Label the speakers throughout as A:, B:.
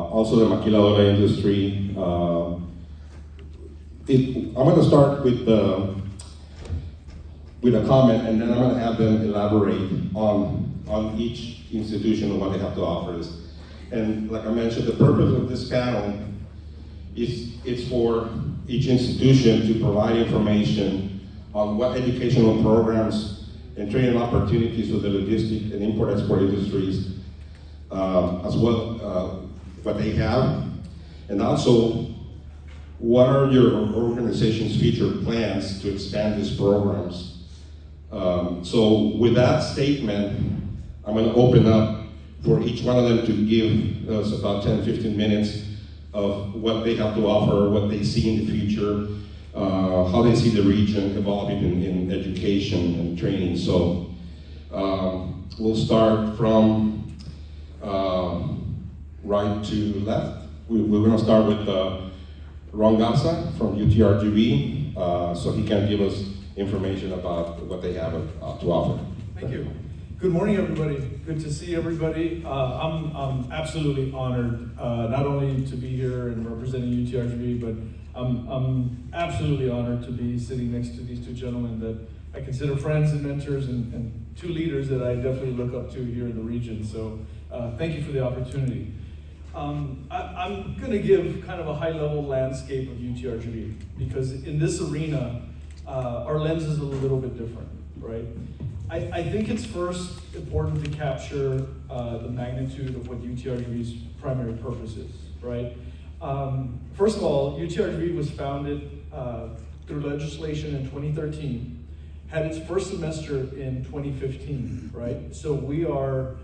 A: also the maquiladora industry. I'm going to start with a comment, and then I'm going to have them elaborate on each institution and what they have to offer us. And like I mentioned, the purpose of this panel is it's for each institution to provide information on what educational programs and training opportunities for the logistic and import-export industries, as well what they have, and also what are your organization's future plans to expand these programs. So with that statement, I'm going to open up for each one of them to give us about 10-15 minutes of what they have to offer, what they see in the future, how they see the region evolving in education and training. So we'll start from right to left. We're going to start with Ron Garza from UTRGV, so he can give us information about what they have to offer.
B: Thank you. Good morning, everybody. Good to see everybody. I'm absolutely honored not only to be here and representing UTRGV, but I'm absolutely honored to be sitting next to these two gentlemen that I consider friends and mentors and two leaders that I definitely look up to here in the region. So thank you for the opportunity. I'm going to give kind of a high-level landscape of UTRGV because in this arena, our lens is a little bit different, right? I think it's first important to capture the magnitude of what UTRGV's primary purpose is, right? First of all, UTRGV was founded through legislation in 2013, had its first semester in 2015, right? So we are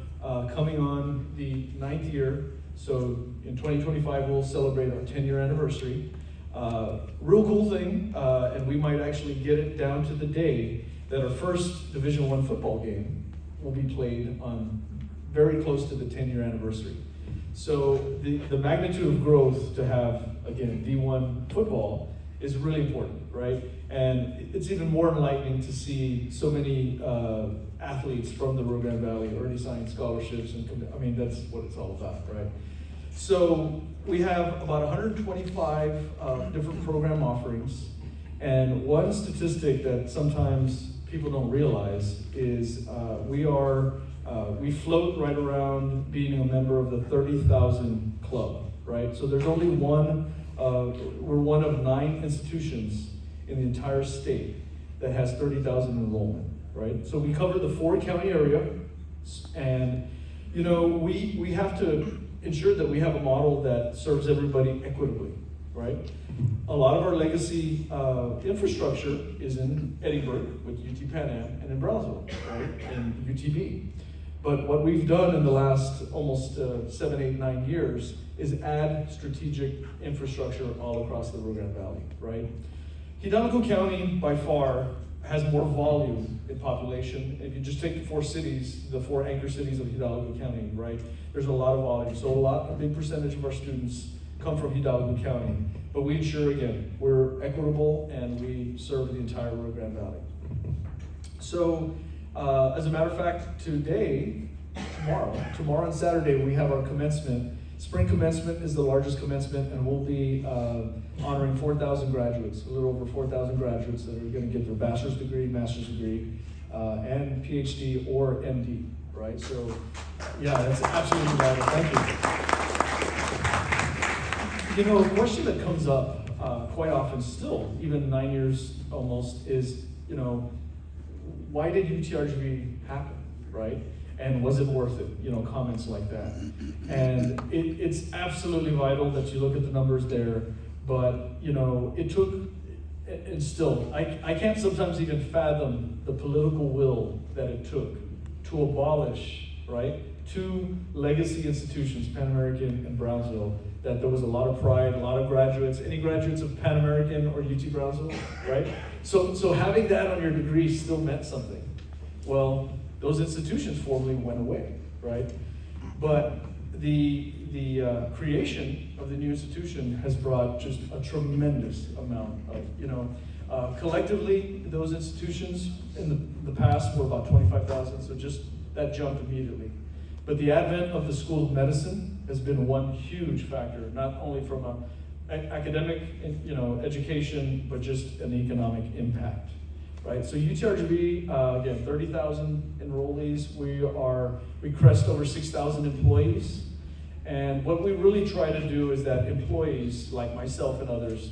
B: coming on the 9th year. So in 2025, we'll celebrate our 10-year anniversary. Real cool thing, and we might actually get it down to the day that our first Division I football game will be played on very close to the 10-year anniversary. So the magnitude of growth to have, again, D1 football is really important, right? And it's even more enlightening to see so many athletes from the Rio Grande Valley already signing scholarships, and I mean, that's what it's all about, right? So we have about 125 different program offerings, and one statistic that sometimes people don't realize is we float right around being a member of the 30,000 club, right? So there's only we're one of 9 institutions in the entire state that has 30,000 enrollment, right? So we cover the 4-county area, and you know, we have to ensure that we have a model that serves everybody equitably, right? A lot of our legacy infrastructure is in Edinburgh with UT Pan Am and in Brownsville, right, and UTB. But what we've done in the last almost 7, 8, 9 years is add strategic infrastructure all across the Rio Grande Valley, right? Hidalgo County, by far, has more volume in population. If you just take the 4 cities, the 4 anchor cities of Hidalgo County, right? There's a lot of volume. So a big percentage of our students come from Hidalgo County. But we ensure, again, we're equitable and we serve the entire Rio Grande Valley. So, as a matter of fact, tomorrow and Saturday, we have our commencement. Spring commencement is the largest commencement, and we'll be honoring 4,000 graduates, a little over 4,000 graduates that are going to get their bachelor's degree, master's degree, and PhD or MD, right? So, yeah, that's absolutely vital. Thank you. You know, a question that comes up quite often still, even 9 years almost, is, you know, why did UTRGV happen, right? And was it worth it? You know, comments like that. And it's absolutely vital that you look at the numbers there, but, you know, it took, and still, I can't sometimes even fathom the political will that it took to abolish, right, 2 legacy institutions, Pan American and Brownsville, that there was a lot of pride, a lot of graduates. Any graduates of Pan American or UT Brownsville, right? So having that on your degree still meant something. Well, those institutions formally went away, right? But the creation of the new institution has brought just a tremendous amount of, you know, collectively, those institutions in the past were about 25,000, so just that jumped immediately. But the advent of the School of Medicine has been one huge factor, not only from academic, education, but just an economic impact, right? So UTRGV, again, 30,000 enrollees. We crest over 6,000 employees. And what we really try to do is that employees, like myself and others,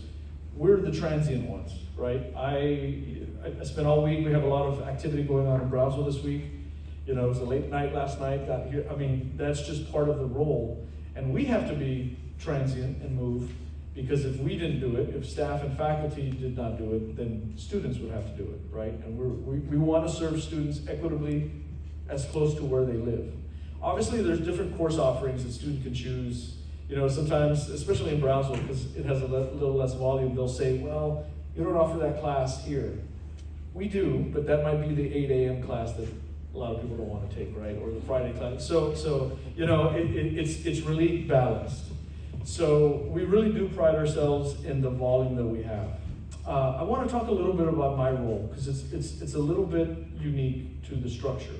B: we're the transient ones, right? I spent all week, we have a lot of activity going on in Brownsville this week. It was a late night last night, got here. I mean, that's just part of the role. And we have to be transient and move, because if we didn't do it, if staff and faculty did not do it, then students would have to do it, right? And we want to serve students equitably as close to where they live. Obviously, there's different course offerings that students can choose. Sometimes, especially in Brownsville, because it has a little less volume, they'll say, well, you don't offer that class here. We do, but that might be the 8 a.m. class that a lot of people don't want to take, right? Or the Friday class. So it's really balanced. So we really do pride ourselves in the volume that we have. I want to talk a little bit about my role, because it's a little bit unique to the structure.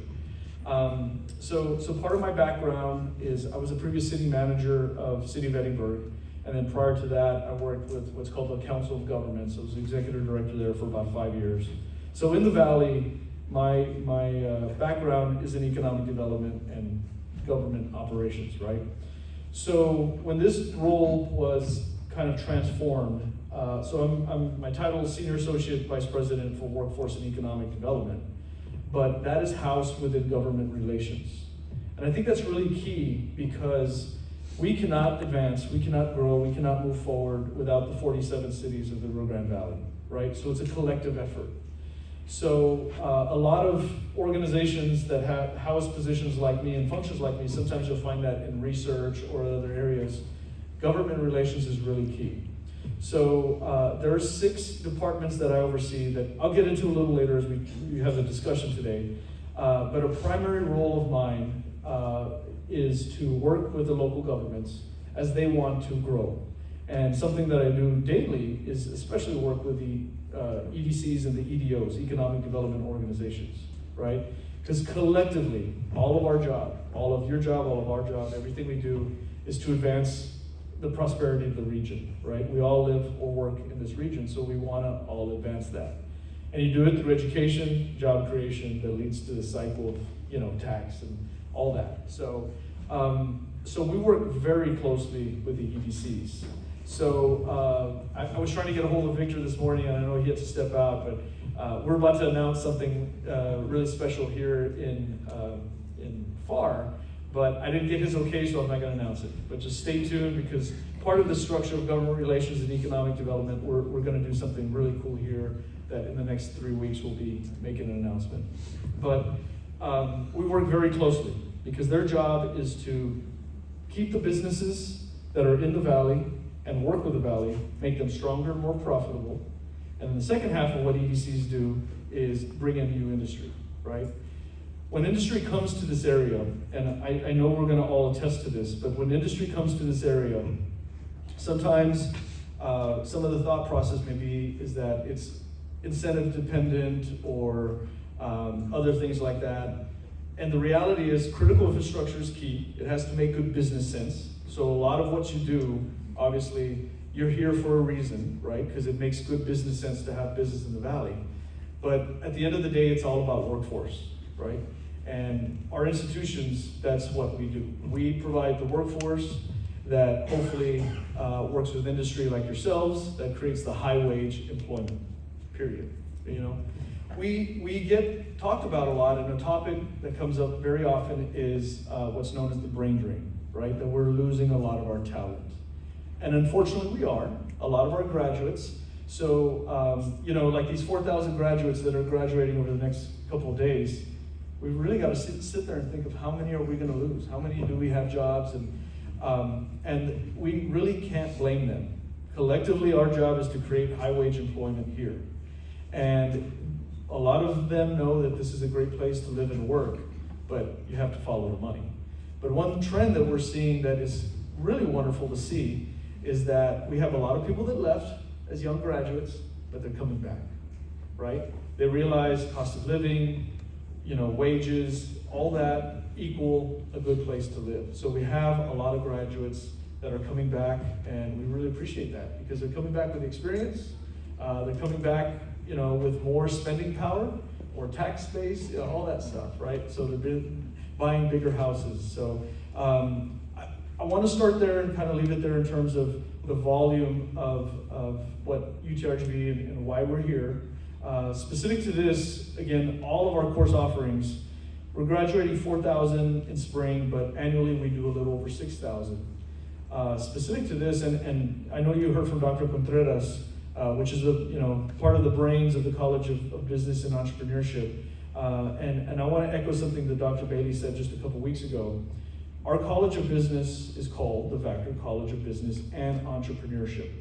B: So part of my background is I was a previous city manager of City of Edinburgh, and then prior to that, I worked with what's called the Council of Governments. I was the executive director there for about 5 years. So in the Valley, my background is in economic development and government operations, right? So when this role was kind of transformed, my title is Senior Associate Vice President for Workforce and Economic Development, but that is housed within government relations. And I think that's really key, because we cannot advance, we cannot grow, we cannot move forward without the 47 cities of the Rio Grande Valley, right? So it's a collective effort. So a lot of organizations that house positions like me and functions like me, sometimes you'll find that in research or other areas, government relations is really key. So there are 6 departments that I oversee that I'll get into a little later as we have the discussion today. But a primary role of mine is to work with the local governments as they want to grow. And something that I do daily is especially work with the EDCs and the EDOs, Economic Development Organizations, right? Because collectively, all of our job, all of your job, all of our job, everything we do is to advance the prosperity of the region, right? We all live or work in this region, so we want to all advance that. And you do it through education, job creation that leads to the cycle of, tax and all that. So we work very closely with the EDCs. So I was trying to get a hold of Victor this morning, and I know he had to step out, but we're about to announce something really special here in Pharr, but I didn't get his okay, so I'm not going to announce it. But just stay tuned, because part of the structure of government relations and economic development, we're going to do something really cool here that in the next 3 weeks we'll be making an announcement. But we work very closely, because their job is to keep the businesses that are in the Valley and work with the Valley, make them stronger, more profitable. And then the second half of what EDCs do is bring in new industry, right? When industry comes to this area, and I know we're gonna all attest to this, but when industry comes to this area, sometimes some of the thought process is that it's incentive dependent or other things like that. And the reality is critical infrastructure is key. It has to make good business sense. So a lot of what you do, obviously, you're here for a reason, right? Because it makes good business sense to have business in the Valley. But at the end of the day, it's all about workforce, right? And our institutions, that's what we do. We provide the workforce that hopefully works with industry like yourselves, that creates the high wage employment, period. We get talked about a lot, and a topic that comes up very often is what's known as the brain drain, right? That we're losing a lot of our talent. And unfortunately we are, a lot of our graduates. So, like these 4,000 graduates that are graduating over the next couple of days, we really got to sit there and think of how many are we going to lose? How many do we have jobs? And we really can't blame them. Collectively, our job is to create high wage employment here. And a lot of them know that this is a great place to live and work, but you have to follow the money. But one trend that we're seeing that is really wonderful to see is that we have a lot of people that left as young graduates, but they're coming back, right? They realize cost of living, wages, all that equal a good place to live. So we have a lot of graduates that are coming back, and we really appreciate that because they're coming back with experience. They're coming back, with more spending power, more tax base, all that stuff, right? So they're buying bigger houses. So I want to start there and kind of leave it there in terms of the volume of what UTRGV and why we're here. Specific to this, again, all of our course offerings, we're graduating 4,000 in spring, but annually we do a little over 6,000. Specific to this, and I know you heard from Dr. Contreras, which is part of the brains of the College of Business and Entrepreneurship. And I want to echo something that Dr. Bailey said just a couple weeks ago. Our College of Business is called the Vactor College of Business and Entrepreneurship.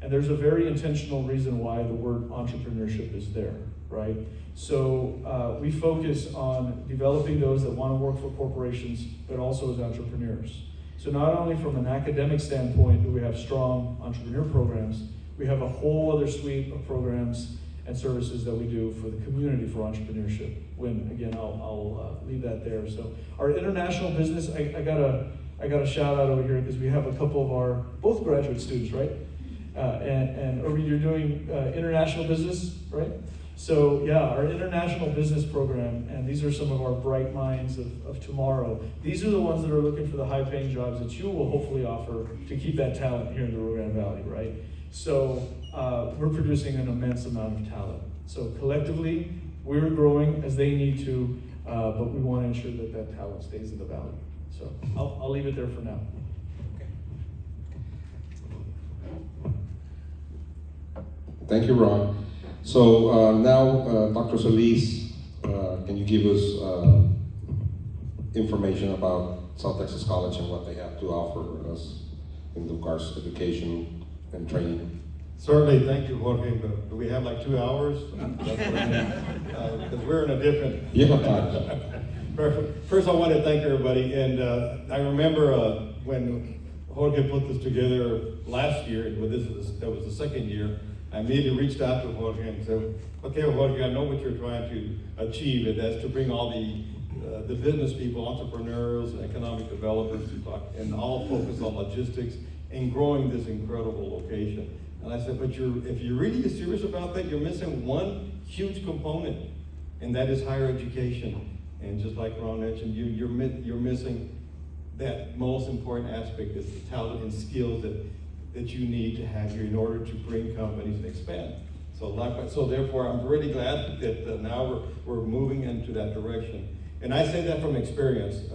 B: And there's a very intentional reason why the word entrepreneurship is there, right? So we focus on developing those that want to work for corporations, but also as entrepreneurs. So not only from an academic standpoint do we have strong entrepreneur programs, we have a whole other suite of programs and services that we do for the community for entrepreneurship. When, again, I'll leave that there. So our international business, I got a shout out over here because we have a couple of our, both graduate students, right? And Irving, you're doing international business, right? So yeah, our international business program, and these are some of our bright minds of tomorrow. These are the ones that are looking for the high paying jobs that you will hopefully offer to keep that talent here in the Rio Grande Valley, right? So we're producing an immense amount of talent. So collectively, we're growing as they need to, but we want to ensure that that talent stays in the valley. So I'll leave it there for now.
A: Thank you, Ron. So now, Dr. Solis, can you give us information about South Texas College and what they have to offer us in regards to education and training?
C: Certainly, thank you, Jorge, but do we have like 2 hours? That's what I mean. Because we're in a different... First, I want to thank everybody, and I remember when Jorge put this together last year, that was the second year, I immediately reached out to Jorge and said, okay, Jorge, I know what you're trying to achieve, and that's to bring all the business people, entrepreneurs, economic developers to talk, and all focus on logistics and growing this incredible location. And I said, but if you're really serious about that, you're missing one huge component, and that is higher education. And just like Ron mentioned, you're missing that most important aspect, is the talent and skills that you need to have here in order to bring companies and expand. So therefore, I'm really glad that now we're moving into that direction. And I say that from experience,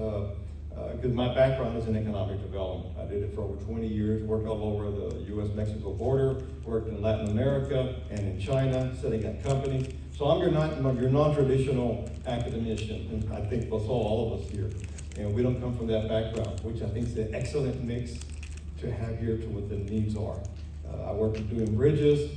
C: because my background is in economic development. I did it for over 20 years, worked all over the US-Mexico border, worked in Latin America and in China, setting up companies. So I'm your non-traditional academician, and I think that's all of us here. And we don't come from that background, which I think is an excellent mix to have here to what the needs are. I work doing bridges,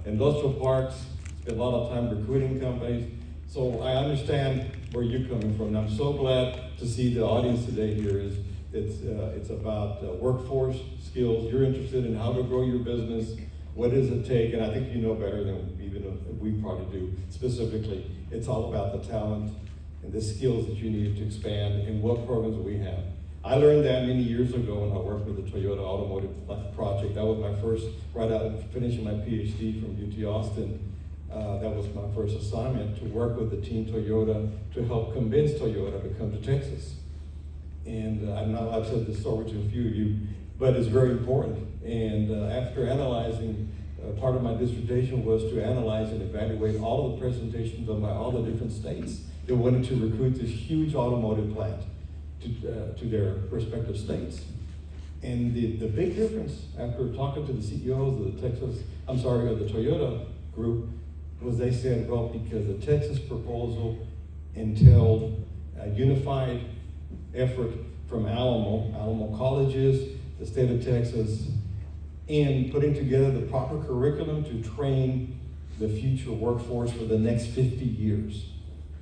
C: industrial parks, spend a lot of time recruiting companies. So I understand where you're coming from. And I'm so glad to see the audience today here it's about workforce skills. You're interested in how to grow your business, what does it take, and I think you know better than even we probably do specifically. It's all about the talent and the skills that you need to expand and what programs we have. I learned that many years ago when I worked with the Toyota Automotive Project. That was my first, right out of finishing my PhD from UT Austin. That was my first assignment, to work with the team Toyota to help convince Toyota to come to Texas. And I've said this story to a few of you, but it's very important. And after analyzing, part of my dissertation was to analyze and evaluate all of the presentations done by all the different states that wanted to recruit this huge automotive plant to their respective states. And the big difference, after talking to the CEOs of the Toyota group, was they said, well, because the Texas proposal entailed a unified effort from Alamo colleges, the state of Texas, in putting together the proper curriculum to train the future workforce for the next 50 years.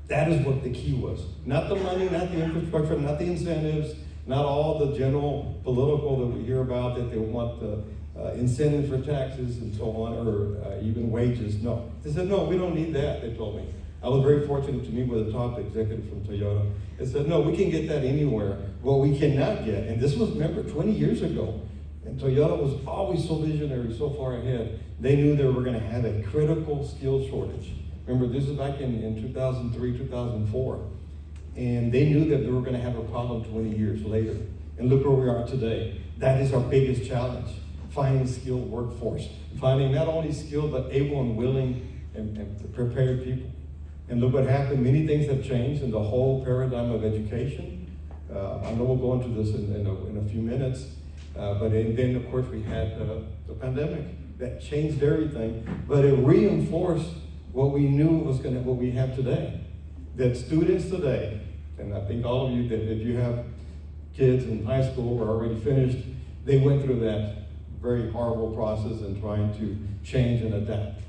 C: That is what the key was. Not the money, not the infrastructure, not the incentives, not all the general political that we hear about, that they want the incentive for taxes and so on, or even wages. No. They said, no, we don't need that, they told me. I was very fortunate to meet with a top executive from Toyota and said, no, we can get that anywhere. What we cannot get, and this was, remember, 20 years ago, and Toyota was always so visionary, so far ahead, they knew they were going to have a critical skill shortage. Remember, this is back in 2003, 2004. And they knew that they were going to have a problem 20 years later. And look where we are today. That is our biggest challenge, finding skilled workforce. Finding not only skilled, but able and willing and prepared people. And look what happened. Many things have changed in the whole paradigm of education. I know we'll go into this in a few minutes. Then, of course, we had the pandemic. That changed everything. But it reinforced what we knew what we have today. That students today, and I think all of you, that if you have kids in high school or already finished, they went through that very horrible process in trying to change and adapt.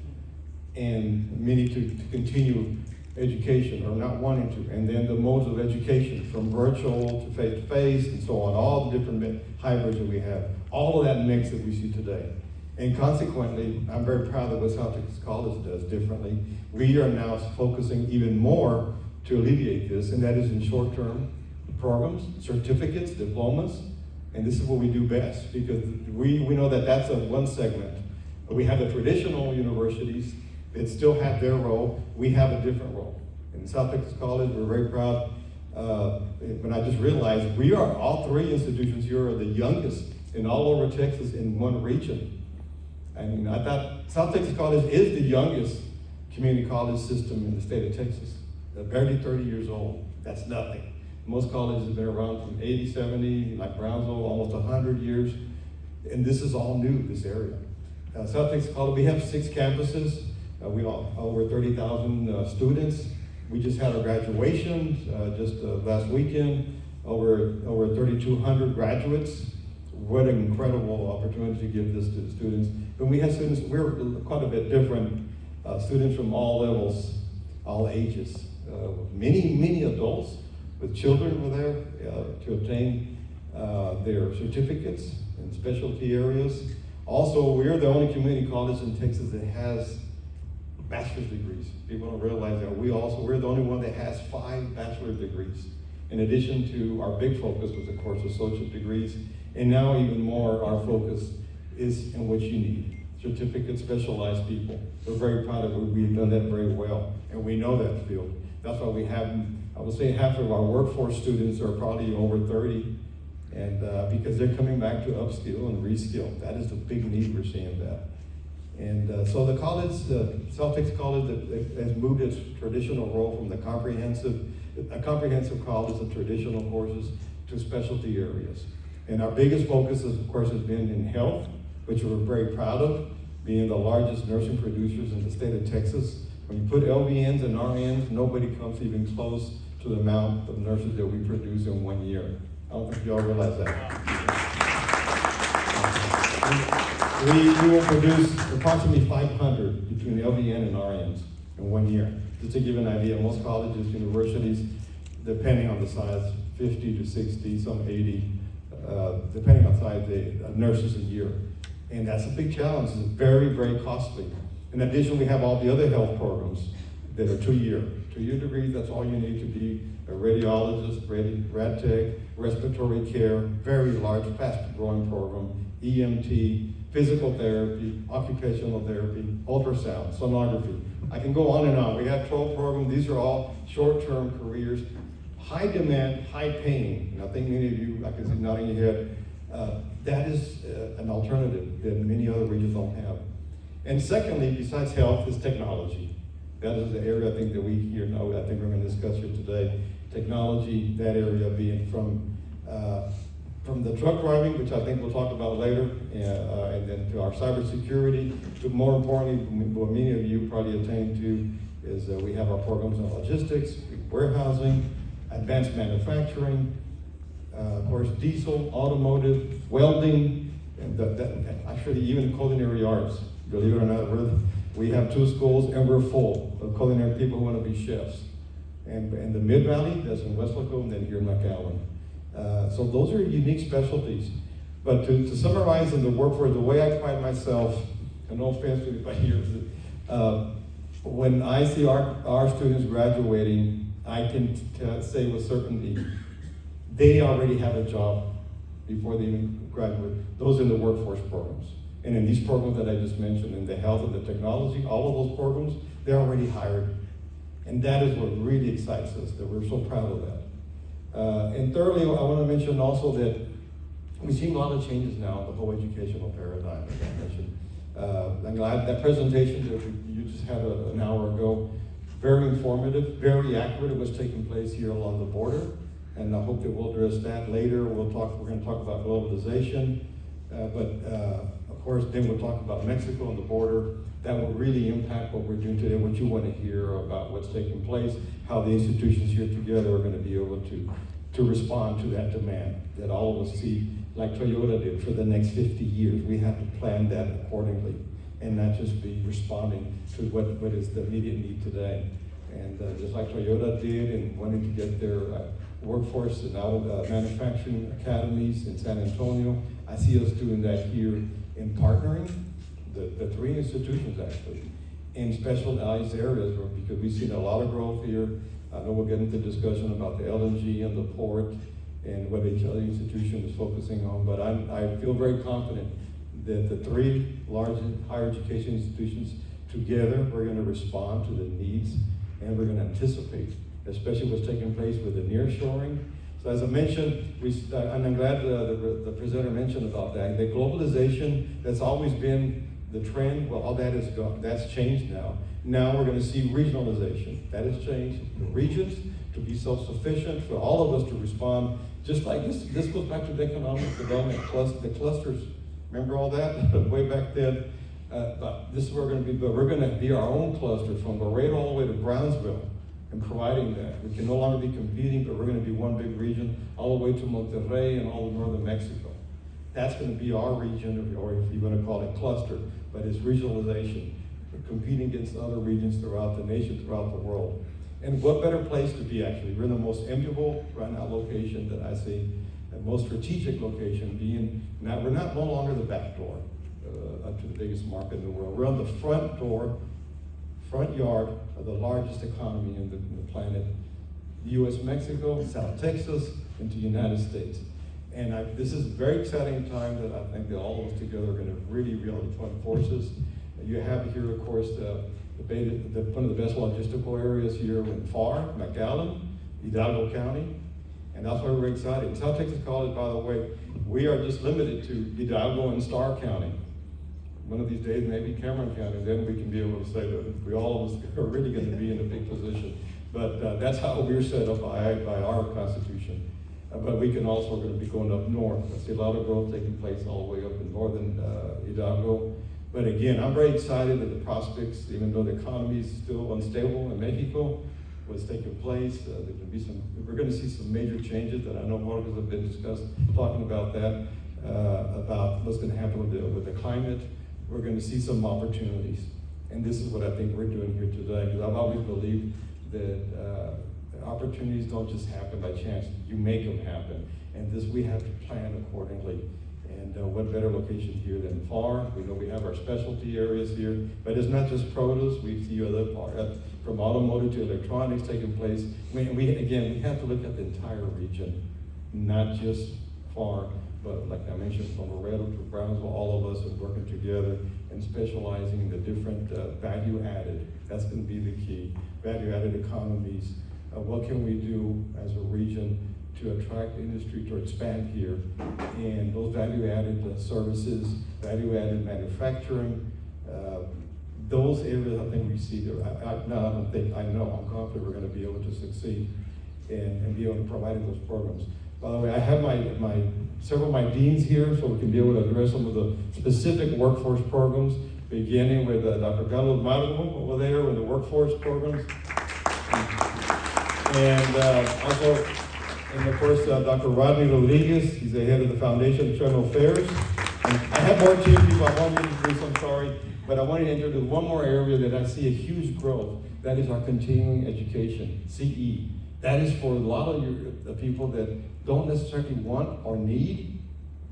C: And many to continue education or not wanting to. And then the modes of education, from virtual to face-to-face and so on, all the different hybrids that we have. All of that mix that we see today. And consequently, I'm very proud of what South Texas College does differently. We are now focusing even more to alleviate this, and that is in short-term programs, certificates, diplomas, and this is what we do best, because we know that that's one segment. But we have the traditional universities that still have their role. We have a different role. In South Texas College, we're very proud. When I just realized we are, all three institutions here are the youngest in all over Texas in one region. I mean, I thought South Texas College is the youngest community college system in the state of Texas. They're barely 30 years old. That's nothing. Most colleges have been around from 80, 70, like Brownsville, almost 100 years. And this is all new, this area. South Texas College, we have 6 campuses. We all over 30,000 students. We just had our graduation just last weekend. Over 3,200 graduates. What an incredible opportunity to give this to the students. But we had students, we're quite a bit different, students from all levels, all ages. Many adults with children were there to obtain their certificates in specialty areas. Also, we're the only community college in Texas that has bachelor's degrees. People don't realize that. We're the only one that has 5 bachelor's degrees. In addition to our big focus was, of course, associate degrees. And now even more, our focus is in what you need. Certificate specialized people. We're very proud of it. We've done that very well. And we know that field. That's why we have, I would say half of our workforce students are probably over 30. And because they're coming back to upskill and reskill. That is the big need, we're seeing that. And so the college, South Texas College has moved its traditional role from a comprehensive college of traditional courses to specialty areas. And our biggest focus, of course, has been in health, which we're very proud of, being the largest nursing producers in the state of Texas. When you put LVNs and RNs, nobody comes even close to the amount of nurses that we produce in 1 year. I don't think y'all realize that. We will produce approximately 500 between LVN and RNs in 1 year. Just to give you an idea, most colleges, universities, depending on the size, 50 to 60, some 80, depending on size, nurses a year. And that's a big challenge. It's very, very costly. In addition, we have all the other health programs that are 2-year. 2-year degrees, that's all you need to be a radiologist, rad tech, respiratory care, very large, fast-growing program, EMT, physical therapy, occupational therapy, ultrasound, sonography. I can go on and on. We have 12 programs. These are all short-term careers, high demand, high paying. And I think many of you, I can see nodding your head, that is an alternative that many other regions don't have. And secondly, besides health, is technology. That is the area I think that we here know, I think we're going to discuss here today. Technology, that area being from the truck driving, which I think we'll talk about later, and then to our cybersecurity, to more importantly, what many of you probably attain to is we have our programs on logistics, warehousing, advanced manufacturing, of course, diesel, automotive, welding, and actually even culinary arts. Believe it or not, we have 2 schools and we're full of culinary people who want to be chefs. And the Mid-Valley, that's in West Laco, and then here in McAllen. So those are unique specialties. But to summarize in the workforce, the way I pride myself, and no offense to anybody here, when I see our students graduating, I can say with certainty, they already have a job before they even graduate. Those in the workforce programs. And in these programs that I just mentioned, in the health and the technology, all of those programs, they're already hired. And that is what really excites us, that we're so proud of that. And thirdly, I want to mention also that we've seen a lot of changes now in the whole educational paradigm, as I mentioned. I'm glad that presentation that you just had an hour ago, very informative, very accurate. It was taking place here along the border. And I hope that we'll address that later. We're going to talk about globalization. Of course, then we'll talk about Mexico and the border. That will really impact what we're doing today, what you want to hear about what's taking place, how the institutions here together are going to be able to respond to that demand that all of us see, like Toyota did for the next 50 years. We have to plan that accordingly and not just be responding to what is the immediate need today. And just like Toyota did in wanting to get their workforce and out of manufacturing academies in San Antonio, I see us doing that here in partnering the three institutions actually in specialized areas because we've seen a lot of growth here. I know we'll get into discussion about the LNG and the port and what each other institution is focusing on, but I feel very confident that the three large higher education institutions together, we're going to respond to the needs and we're going to anticipate, especially what's taking place with the nearshoring. So as I mentioned, and I'm glad the presenter mentioned about that, the globalization that's always been the trend, well, all that is gone. That's changed now. Now we're going to see regionalization. That has changed. The regions to be self-sufficient, for all of us to respond, just like this goes back to the economic development the clusters. Remember all that way back then? But this is where we're going to be, but we're going to be our own cluster from Laredo all the way to Brownsville and providing that. We can no longer be competing, but we're going to be one big region all the way to Monterrey and all of northern Mexico. That's going to be our region, or if you want to call it cluster, but it's regionalization. We're competing against other regions throughout the nation, throughout the world. And what better place to be actually? We're in the most enviable right now location that I see, the most strategic location being, now we're no longer the back door up to the biggest market in the world. We're on the front door, front yard of the largest economy in the planet, U.S., Mexico, South Texas, into the United States. And this is a very exciting time that I think that all of us together are going to really join forces. You have here, of course, one of the best logistical areas here in Pharr, McAllen, Hidalgo County, and that's why we're excited. South Texas College, by the way, we are just limited to Hidalgo and Starr County. One of these days, maybe Cameron County, then we can be able to say that we all of us are really going to be in a big position. But that's how we're set up by our Constitution. But we can also, we're going to be going up north. I see a lot of growth taking place all the way up in northern Hidalgo. But again, I'm very excited at the prospects, even though the economy is still unstable in Mexico, what's taking place. We're going to see some major changes that I know Marcos have been talking about that, about what's going to happen with the climate. We're going to see some opportunities. And this is what I think we're doing here today, because I've always believed that opportunities don't just happen by chance. You make them happen. And we have to plan accordingly. And what better location here than Pharr? We know we have our specialty areas here, but it's not just produce. We see other parts, from automotive to electronics taking place. We have to look at the entire region, not just Pharr, but like I mentioned, from Laredo to Brownsville, all of us are working together and specializing in the different value added. That's going to be the key. Value added economies. What can we do as a region to attract industry to expand here? And those value-added services, value-added manufacturing, those areas I think we see there. I know I'm confident we're going to be able to succeed and be able to provide those programs. By the way, I have several of my deans here, so we can be able to address some of the specific workforce programs, beginning with Dr. Carlos Margo over there with the workforce programs. And also, and of course, Dr. Rodney Rodriguez, he's the head of the Foundation of External Affairs. And I have more chief people I want to introduce, I'm sorry, but I want to introduce one more area that I see a huge growth. That is our continuing education, CE. That is for a lot of the people that don't necessarily want or need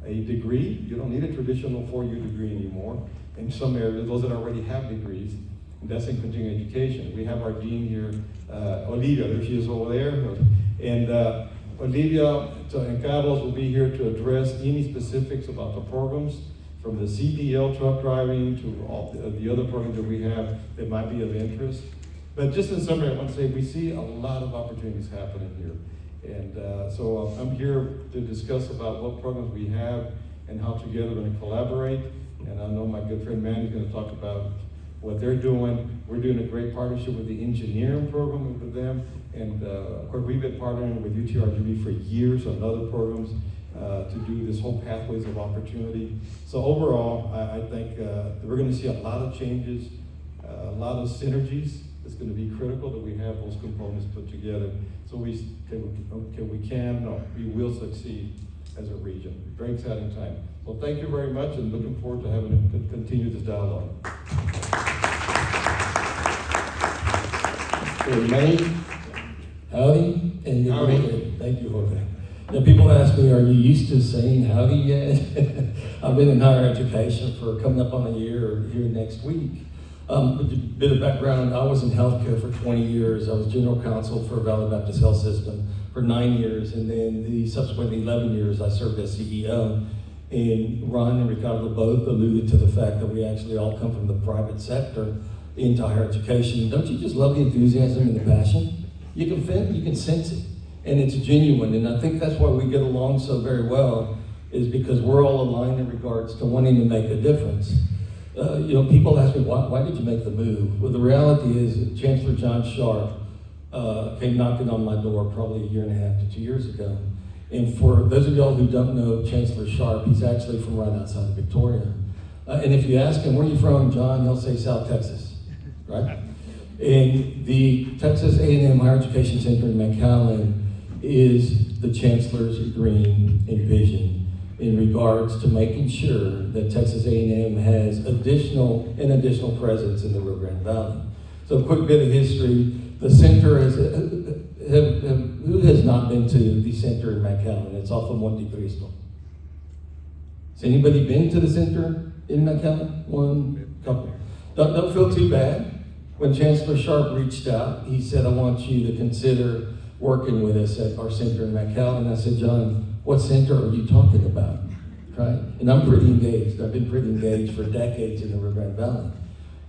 C: a degree. You don't need a traditional 4-year degree anymore. In some areas, those that already have degrees. and that's in continuing education. We have our dean here, Olivia, there she is over there, and Olivia and Carlos will be here to address any specifics about the programs, from the CDL truck driving to all the other programs that we have that might be of interest. But just in summary, I want to say we see a lot of opportunities happening here. And so I'm here to discuss about what programs we have and how together we're going to collaborate. And I know my good friend Manny is going to talk about what they're doing. We're doing a great partnership with the engineering program with them. And of course, we've been partnering with UTRGV for years on other programs to do this whole pathways of opportunity. So overall, I think we're going to see a lot of changes, a lot of synergies. It's going to be critical that we have those components put together so we will succeed as a region. Very exciting time. So thank you very much, and looking forward to having to continue this dialogue.
D: Manny, howdy, and good
C: Howdy.
D: morning. Thank you, Jorge. Now, people ask me, are you used to saying howdy yet? I've been in higher education for coming up on a year here next week. A bit of background, I was in healthcare for 20 years. I was general counsel for Vela Baptist Health System for 9 years, and then the subsequent 11 years I served as CEO. And Ron and Ricardo both alluded to the fact that we actually all come from the private sector into higher education. Don't you just love the enthusiasm and the passion? You can sense it, and it's genuine. And I think that's why we get along so very well, is because we're all aligned in regards to wanting to make a difference. People ask me, why did you make the move? Well, the reality is Chancellor John Sharp came knocking on my door probably 1.5 years to 2 years ago. And for those of y'all who don't know Chancellor Sharp, he's actually from right outside of Victoria. And if you ask him, where are you from, John, he'll say South Texas, right? And the Texas A&M Higher Education Center in McAllen is the Chancellor's dream and vision in regards to making sure that Texas A&M has additional presence in the Rio Grande Valley. So a quick bit of history. The center has, who has not been to the center in McAllen? It's off of Monte Cristo. Has anybody been to the center in McAllen? One couple. Don't feel too bad. When Chancellor Sharp reached out, he said, I want you to consider working with us at our center in McAllen. I said, John, what center are you talking about, right? And I'm pretty engaged. I've been pretty engaged for decades in the Rio Grande Valley.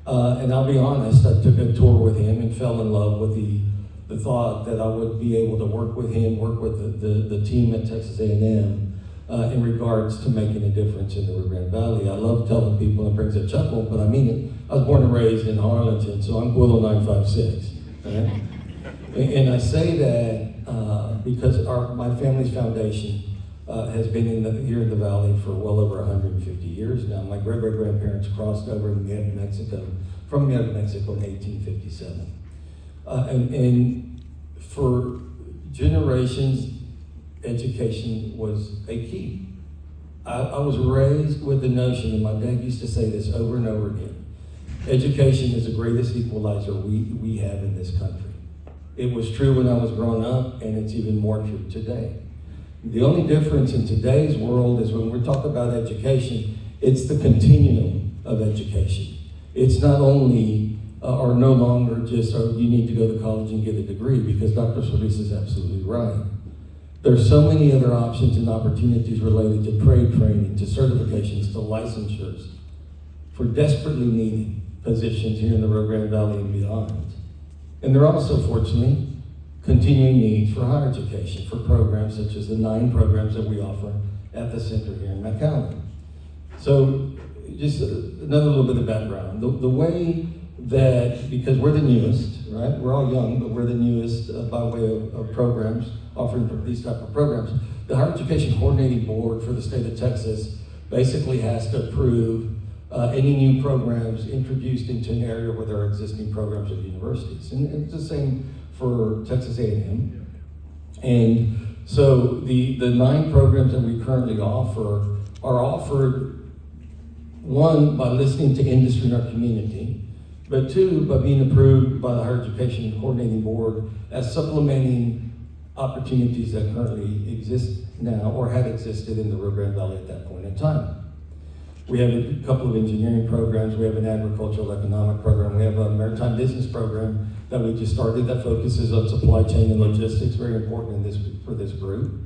D: And I'll be honest, I took a tour with him and fell in love with the thought that I would be able to work with him, work with the team at Texas A&M in regards to making a difference in the Rio Grande Valley. I love telling people, it brings a chuckle, but I mean it. I was born and raised in Harlingen, so I'm Guido 956, right? And I say that because my family's foundation has been here in the valley for well over 150 years now. My great-great-grandparents crossed over from Mexico in 1857. And for generations, education was a key. I was raised with the notion, and my dad used to say this over and over again, education is the greatest equalizer we have in this country. It was true when I was growing up, and it's even more true today. The only difference in today's world is when we talk about education, it's the continuum of education. It's not only or no longer just, you need to go to college and get a degree, because Dr. Solis is absolutely right. There's so many other options and opportunities related to trade training, to certifications, to licensures, for desperately needed positions here in the Rio Grande Valley and beyond. And there are also, fortunately, continuing needs for higher education, for programs such as the 9 programs that we offer at the center here in McAllen. So just another little bit of background. The way that, because we're the newest, right? We're all young, but we're the newest by way of programs, offering these type of programs. The Higher Education Coordinating Board for the state of Texas basically has to approve any new programs introduced into an area where there are existing programs at universities. And it's the same for Texas A&M. And so the 9 programs that we currently offer are offered, 1, by listening to industry in our community, but 2, by being approved by the Higher Education Coordinating Board as supplementing opportunities that currently exist now or had existed in the Rio Grande Valley at that point in time. We have a couple of engineering programs. We have an agricultural economic program. We have a maritime business program that we just started that focuses on supply chain and logistics, very important for this group.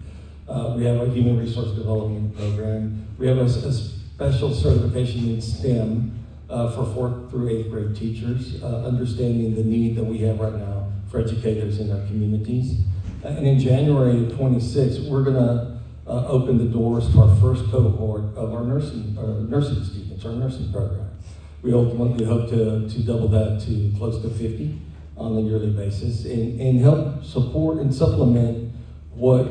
D: We have a human resource development program. We have a special certification in STEM for 4th through 8th grade teachers, understanding the need that we have right now for educators in our communities. And in January of 26, we're gonna open the doors to our first cohort of our nursing students, our nursing program. We ultimately hope to double that to close to 50 on a yearly basis and help support and supplement what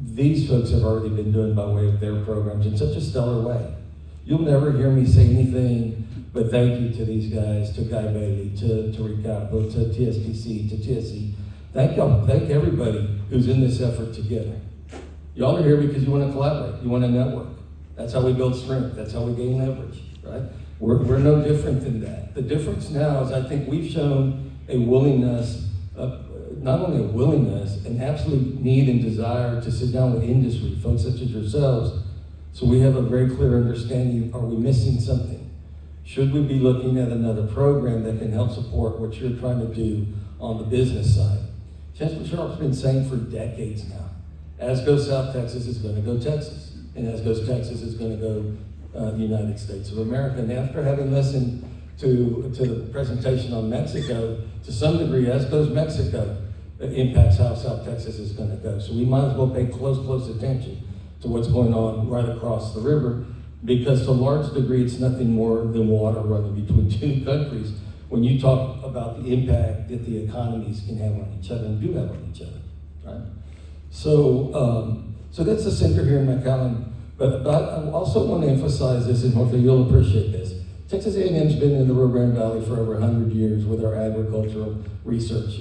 D: these folks have already been doing by way of their programs in such a stellar way. You'll never hear me say anything but thank you to these guys, to Guy Bailey, to Ricardo, to TSTC, to TSC. Thank y'all, thank everybody who's in this effort together. Y'all are here because you want to collaborate, you want to network. That's how we build strength, that's how we gain leverage, right? We're no different than that. The difference now is I think we've shown a willingness, not only a willingness, an absolute need and desire to sit down with industry, folks such as yourselves, so we have a very clear understanding, are we missing something? Should we be looking at another program that can help support what you're trying to do on the business side? Chancellor Sharp's been saying for decades now, as goes South Texas, it's gonna go Texas. And as goes Texas, it's gonna go the United States of America. And after having listened to the presentation on Mexico, to some degree, as goes Mexico, it impacts how South Texas is gonna go. So we might as well pay close attention to what's going on right across the river, because to a large degree, it's nothing more than water running between two countries when you talk about the impact that the economies can have on each other and do have on each other, right? So, so that's the center here in McAllen. But I also want to emphasize this, and hopefully you'll appreciate this. Texas A&M's been in the Rio Grande Valley for over 100 years with our agricultural research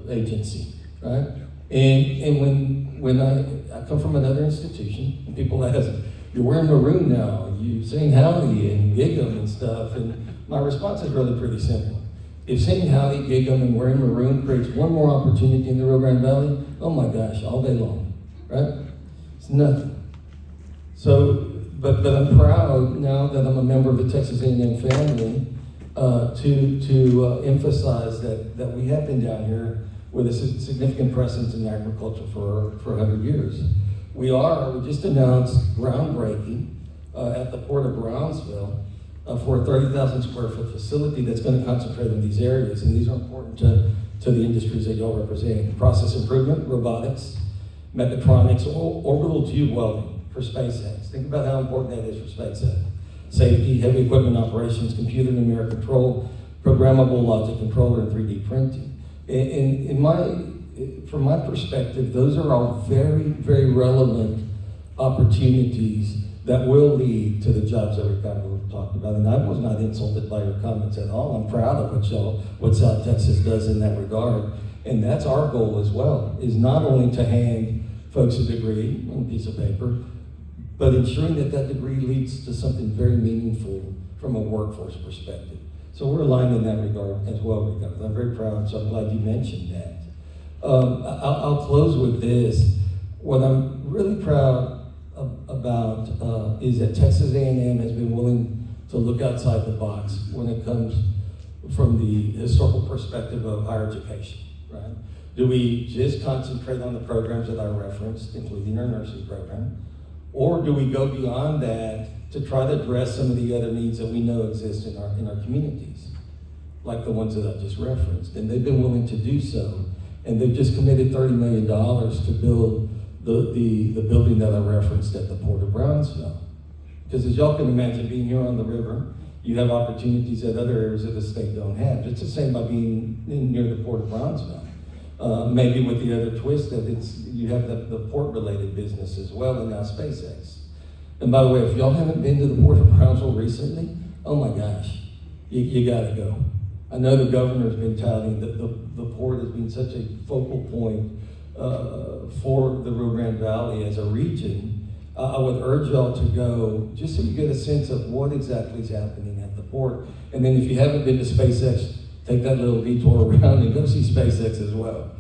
D: agency, right? And when I come from another institution, and people ask, you're wearing maroon now, you saying howdy and gig 'em and stuff, and my response is really pretty simple. If saying howdy, gig 'em, and wearing maroon creates one more opportunity in the Rio Grande Valley, oh my gosh, all day long, right? It's nothing. So, but I'm proud now that I'm a member of the Texas A&M family to emphasize that we have been down here with a significant presence in agriculture for 100 years. We just announced groundbreaking at the Port of Brownsville for a 30,000 square foot facility that's going to concentrate on these areas, and these are important to the industries that y'all represent. Process improvement, robotics, mechatronics, orbital tube welding for SpaceX. Think about how important that is for SpaceX. Safety, heavy equipment operations, computer numeric control, programmable logic controller, and 3D printing. From my perspective, those are all very, very relevant opportunities that will lead to the jobs that Ricardo talked about. And I was not insulted by your comments at all. I'm proud of what South Texas does in that regard. And that's our goal as well, is not only to hand folks a degree on a piece of paper, but ensuring that degree leads to something very meaningful from a workforce perspective. So we're aligned in that regard as well, Ricardo. I'm very proud, so I'm glad you mentioned that. I'll close with this. What I'm really proud about is that Texas A&M has been willing to look outside the box when it comes from the historical perspective of higher education, right? Do we just concentrate on the programs that I referenced, including our nursing program? Or do we go beyond that to try to address some of the other needs that we know exist in our communities, like the ones that I just referenced? And they've been willing to do so. And they've just committed $30 million to build the building that I referenced at the Port of Brownsville. Because as y'all can imagine, being here on the river, you have opportunities that other areas of the state don't have. It's the same by being near the Port of Brownsville. Maybe with the other twist that you have the port-related business as well, and now SpaceX. And by the way, if y'all haven't been to the Port of Brownsville recently, oh my gosh, you gotta go. I know the governor's been touting that the port has been such a focal point for the Rio Grande Valley as a region. I would urge y'all to go just so you get a sense of what exactly is happening at the port. And then if you haven't been to SpaceX, take that little detour around and go see SpaceX as well.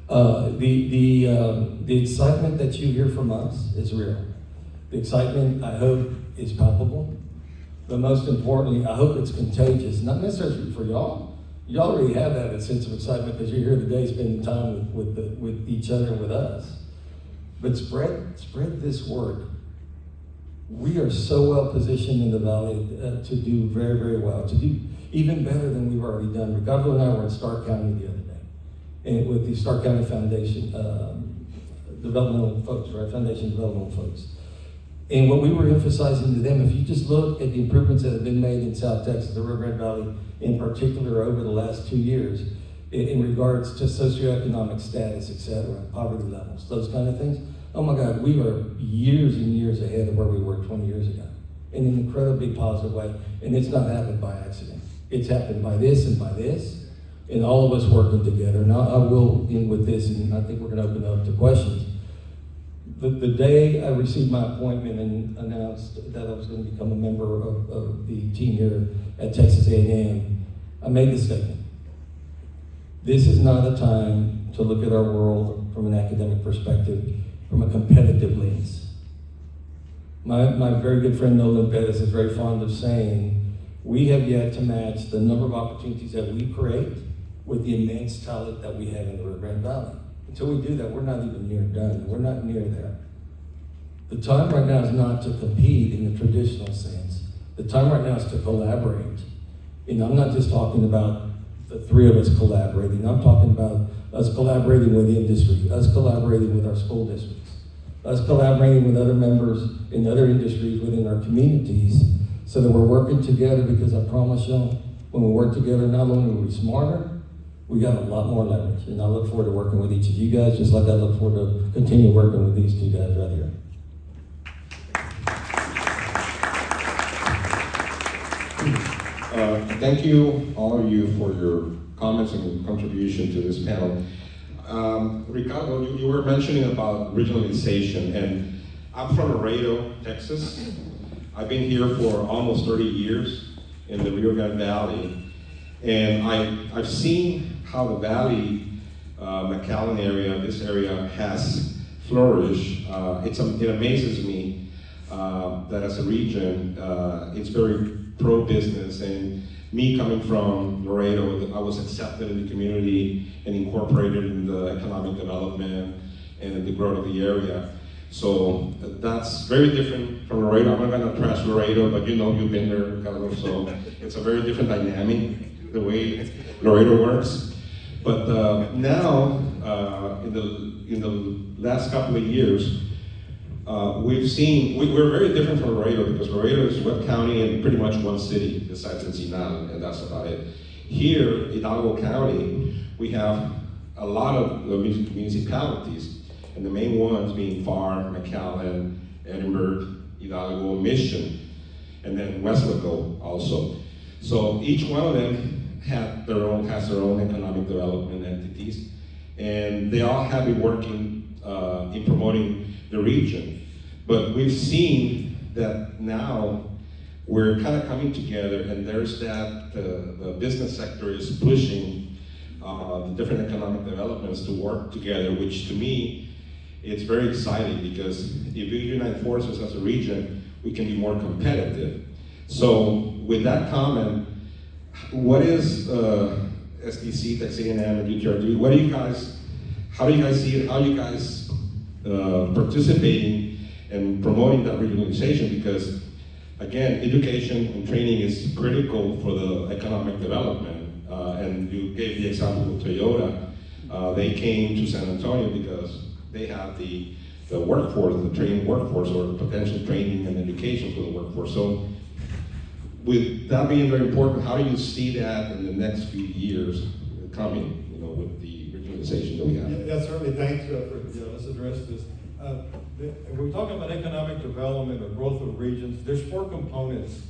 D: The excitement that you hear from us is real. The excitement, I hope, is palpable. But most importantly, I hope it's contagious, not necessarily for y'all. You already have that sense of excitement because you're here today spending time with each other and with us. But spread this word. We are so well positioned in the Valley to do very, very well, to do even better than we've already done. Ricardo and I were in Stark County the other day, and with the Stark County Foundation developmental folks, right? Foundation developmental folks. And what we were emphasizing to them, if you just look at the improvements that have been made in South Texas, the Rio Grande Valley in particular over the last 2 years, in regards to socioeconomic status, et cetera, poverty levels, those kind of things, oh my God, we are years and years ahead of where we were 20 years ago in an incredibly positive way. And it's not happened by accident. It's happened by this and all of us working together. Now I will end with this, and I think we're going to open it up to questions. The day I received my appointment and announced that I was going to become a member of the team here at Texas A&M, I made the statement. This is not a time to look at our world from an academic perspective, from a competitive lens. My very good friend Nolan Pettis is very fond of saying, we have yet to match the number of opportunities that we create with the immense talent that we have in the Rio Grande Valley. Until we do that, we're not even near done. We're not near there. The time right now is not to compete in the traditional sense. The time right now is to collaborate. And I'm not just talking about the three of us collaborating. I'm talking about us collaborating with the industry, us collaborating with our school districts, us collaborating with other members in other industries within our communities so that we're working together, because I promise you, when we work together, not only are we smarter, we got a lot more leverage. And I look forward to working with each of you guys, just like I look forward to continue working with these two guys right here.
A: Thank you, all of you, for your comments and contribution to this panel. Ricardo, you were mentioning about regionalization, and I'm from Laredo, Texas. I've been here for almost 30 years in the Rio Grande Valley, and I've seen how the Valley, McAllen area, this area has flourished. It amazes me that as a region, it's very pro-business, and me coming from Laredo, I was accepted in the community and incorporated in the economic development and the growth of the area. So that's very different from Laredo. I'm not gonna trash Laredo, but you know, you've been there, Ricardo, so it's a very different dynamic, the way Laredo works. But now, in the last couple of years, we've seen, we're very different from Laredo, because Laredo is Webb County and pretty much one city besides Ensenada, and that's about it. Here, Hidalgo County, we have a lot of municipalities, and the main ones being Pharr, McAllen, Edinburgh, Hidalgo, Mission, and then Weslaco also. So each one of them has their own economic development entities, and they all have been working in promoting the region. But we've seen that now we're kind of coming together, and there's that the business sector is pushing the different economic developments to work together, which to me, it's very exciting, because if we unite forces as a region, we can be more competitive. So with that comment, what is SDC, Texas A&M, and UTRGV? How do you guys see it? How are you guys participating and promoting that regionalization? Because again, education and training is critical for the economic development. And you gave the example of Toyota. They came to San Antonio because they have the workforce, the trained workforce, or potential training and education for the workforce. So with that being very important, how do you see that in the next few years coming, with the regionalization that we have?
C: Yeah, certainly, thanks let's address this. When we're talking about economic development or growth of regions, there's 4 components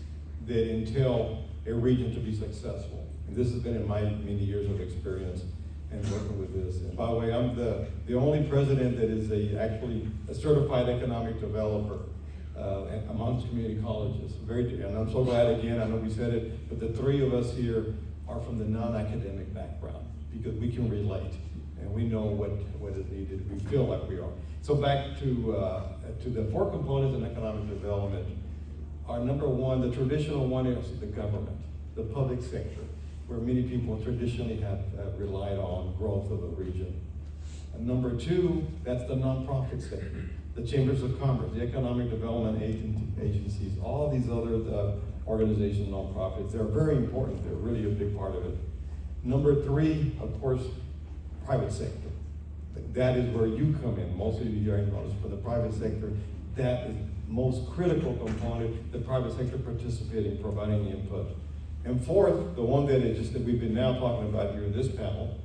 C: that entail a region to be successful. And this has been in my many years of experience and working with this. And by the way, I'm the only president that is actually a certified economic developer amongst community colleges. And I'm so glad, again, I know we said it, but the 3 of us here are from the non-academic background, because we can relate and we know what is needed. We feel like we are. So back to the 4 components in economic development. are number one, the traditional one is the government, the public sector, where many people traditionally have relied on growth of the region. And number two, that's the nonprofit sector, the chambers of commerce, the economic development agencies, all these other organizations, nonprofits. They're very important. They're really a big part of it. Number three, of course, private sector. That is where you come in. Most of you are involved for the private sector. That is most critical component, the private sector participating, providing input. And fourth, the one that we've been now talking about here in this panel,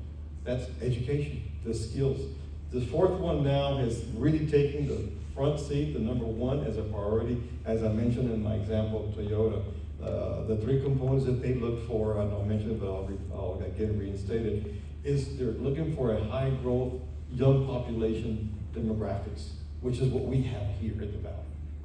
C: that's education, the skills. This fourth one now is really taking the front seat, the number one as a priority, as I mentioned in my example of Toyota. The three components that they look for, and I'll mention it, but I'll again reinstated, is they're looking for a high growth, young population demographics, which is what we have here at the Valley.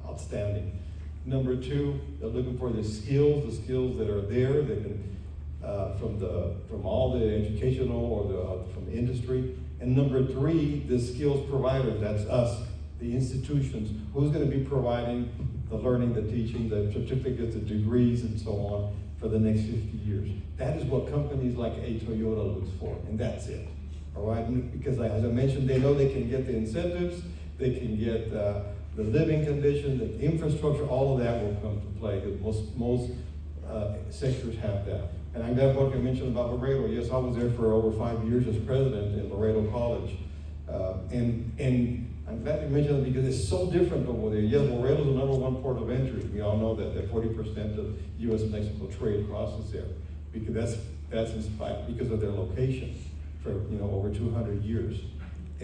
C: Outstanding. Number two, they're looking for the skills that are there. They've been from all the educational or from the industry. And number three, the skills providers, that's us, the institutions. Who's going to be providing the learning, the teaching, the certificates, the degrees, and so on for the next 50 years? That is what companies like a Toyota looks for, and that's it. All right, because as I mentioned, they know they can get the incentives, they can get the living conditions, the infrastructure, all of that will come to play, because most sectors have that. And I'm glad what you mentioned about Laredo. Yes, I was there for over 5 years as president in Laredo College. And I'm glad you mentioned that because it's so different over there. Yes, Laredo's the number one port of entry. We all know that 40% of U.S.-Mexico trade crosses there, because that's in spite because of their location for over 200 years.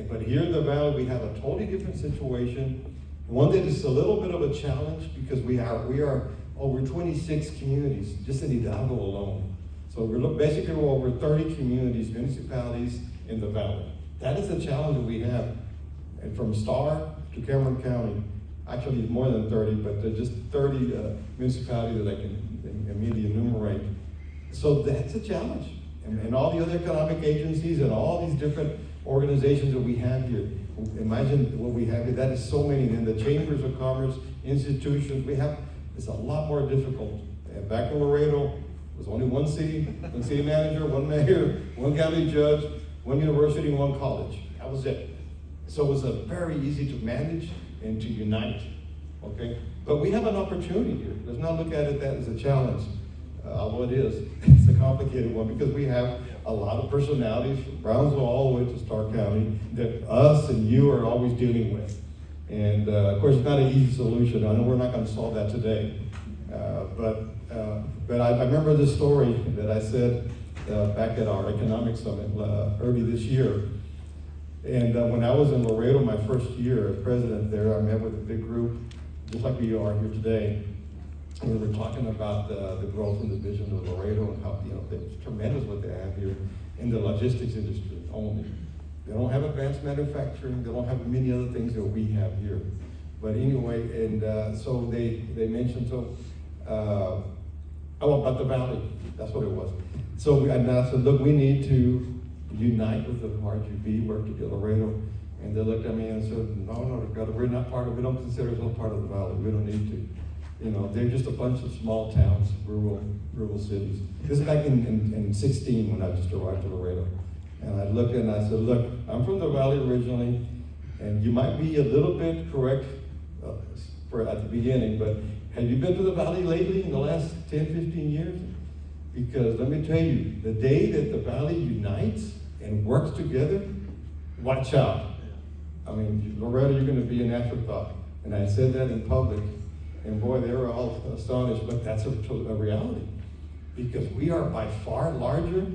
C: But here in the Valley, we have a totally different situation. One that is a little bit of a challenge because we are over 26 communities just in Hidalgo alone. So we're basically over 30 communities, municipalities in the Valley. That is the challenge that we have. And from Star to Cameron County, actually more than 30, but there's just 30 municipalities that I can immediately enumerate. So that's a challenge. And all the other economic agencies and all these different organizations that we have here. Imagine what we have here. That is so many. And the chambers of commerce, institutions, it's a lot more difficult. And back in Laredo, there was only one city manager, one mayor, one county judge, one university, and one college. That was it. So it was very easy to manage and to unite, okay? But we have an opportunity here. Let's not look at it that as a challenge, although it is. It's a complicated one because we have a lot of personalities from Brownsville all the way to Starr County that us and you are always dealing with. And of course, it's not an easy solution. I know we're not going to solve that today. But I remember this story that I said back at our economic summit early this year. And when I was in Laredo my first year as president there, I met with a big group, just like we are here today. And we were talking about the growth and the vision of Laredo and how it's tremendous what they have here in the logistics industry only. They don't have advanced manufacturing. They don't have many other things that we have here. But anyway, and so they mentioned about the Valley. That's what it was. So I said, look, we need to unite with the Pharr EDC, work together, Laredo. And they looked at me and said, no, Ricardo, we're not part of it. We don't consider ourselves part of the Valley. We don't need to. They're just a bunch of small towns, rural cities. This is back in 16 when I just arrived to Laredo. And I looked and I said, look, I'm from the Valley originally, and you might be a little bit correct at the beginning, but have you been to the Valley lately in the last 10, 15 years? Because let me tell you, the day that the Valley unites and works together, watch out. I mean, Loreto, you're going to be an afterthought. And I said that in public, and boy, they were all astonished, but that's a reality. Because we are by far larger.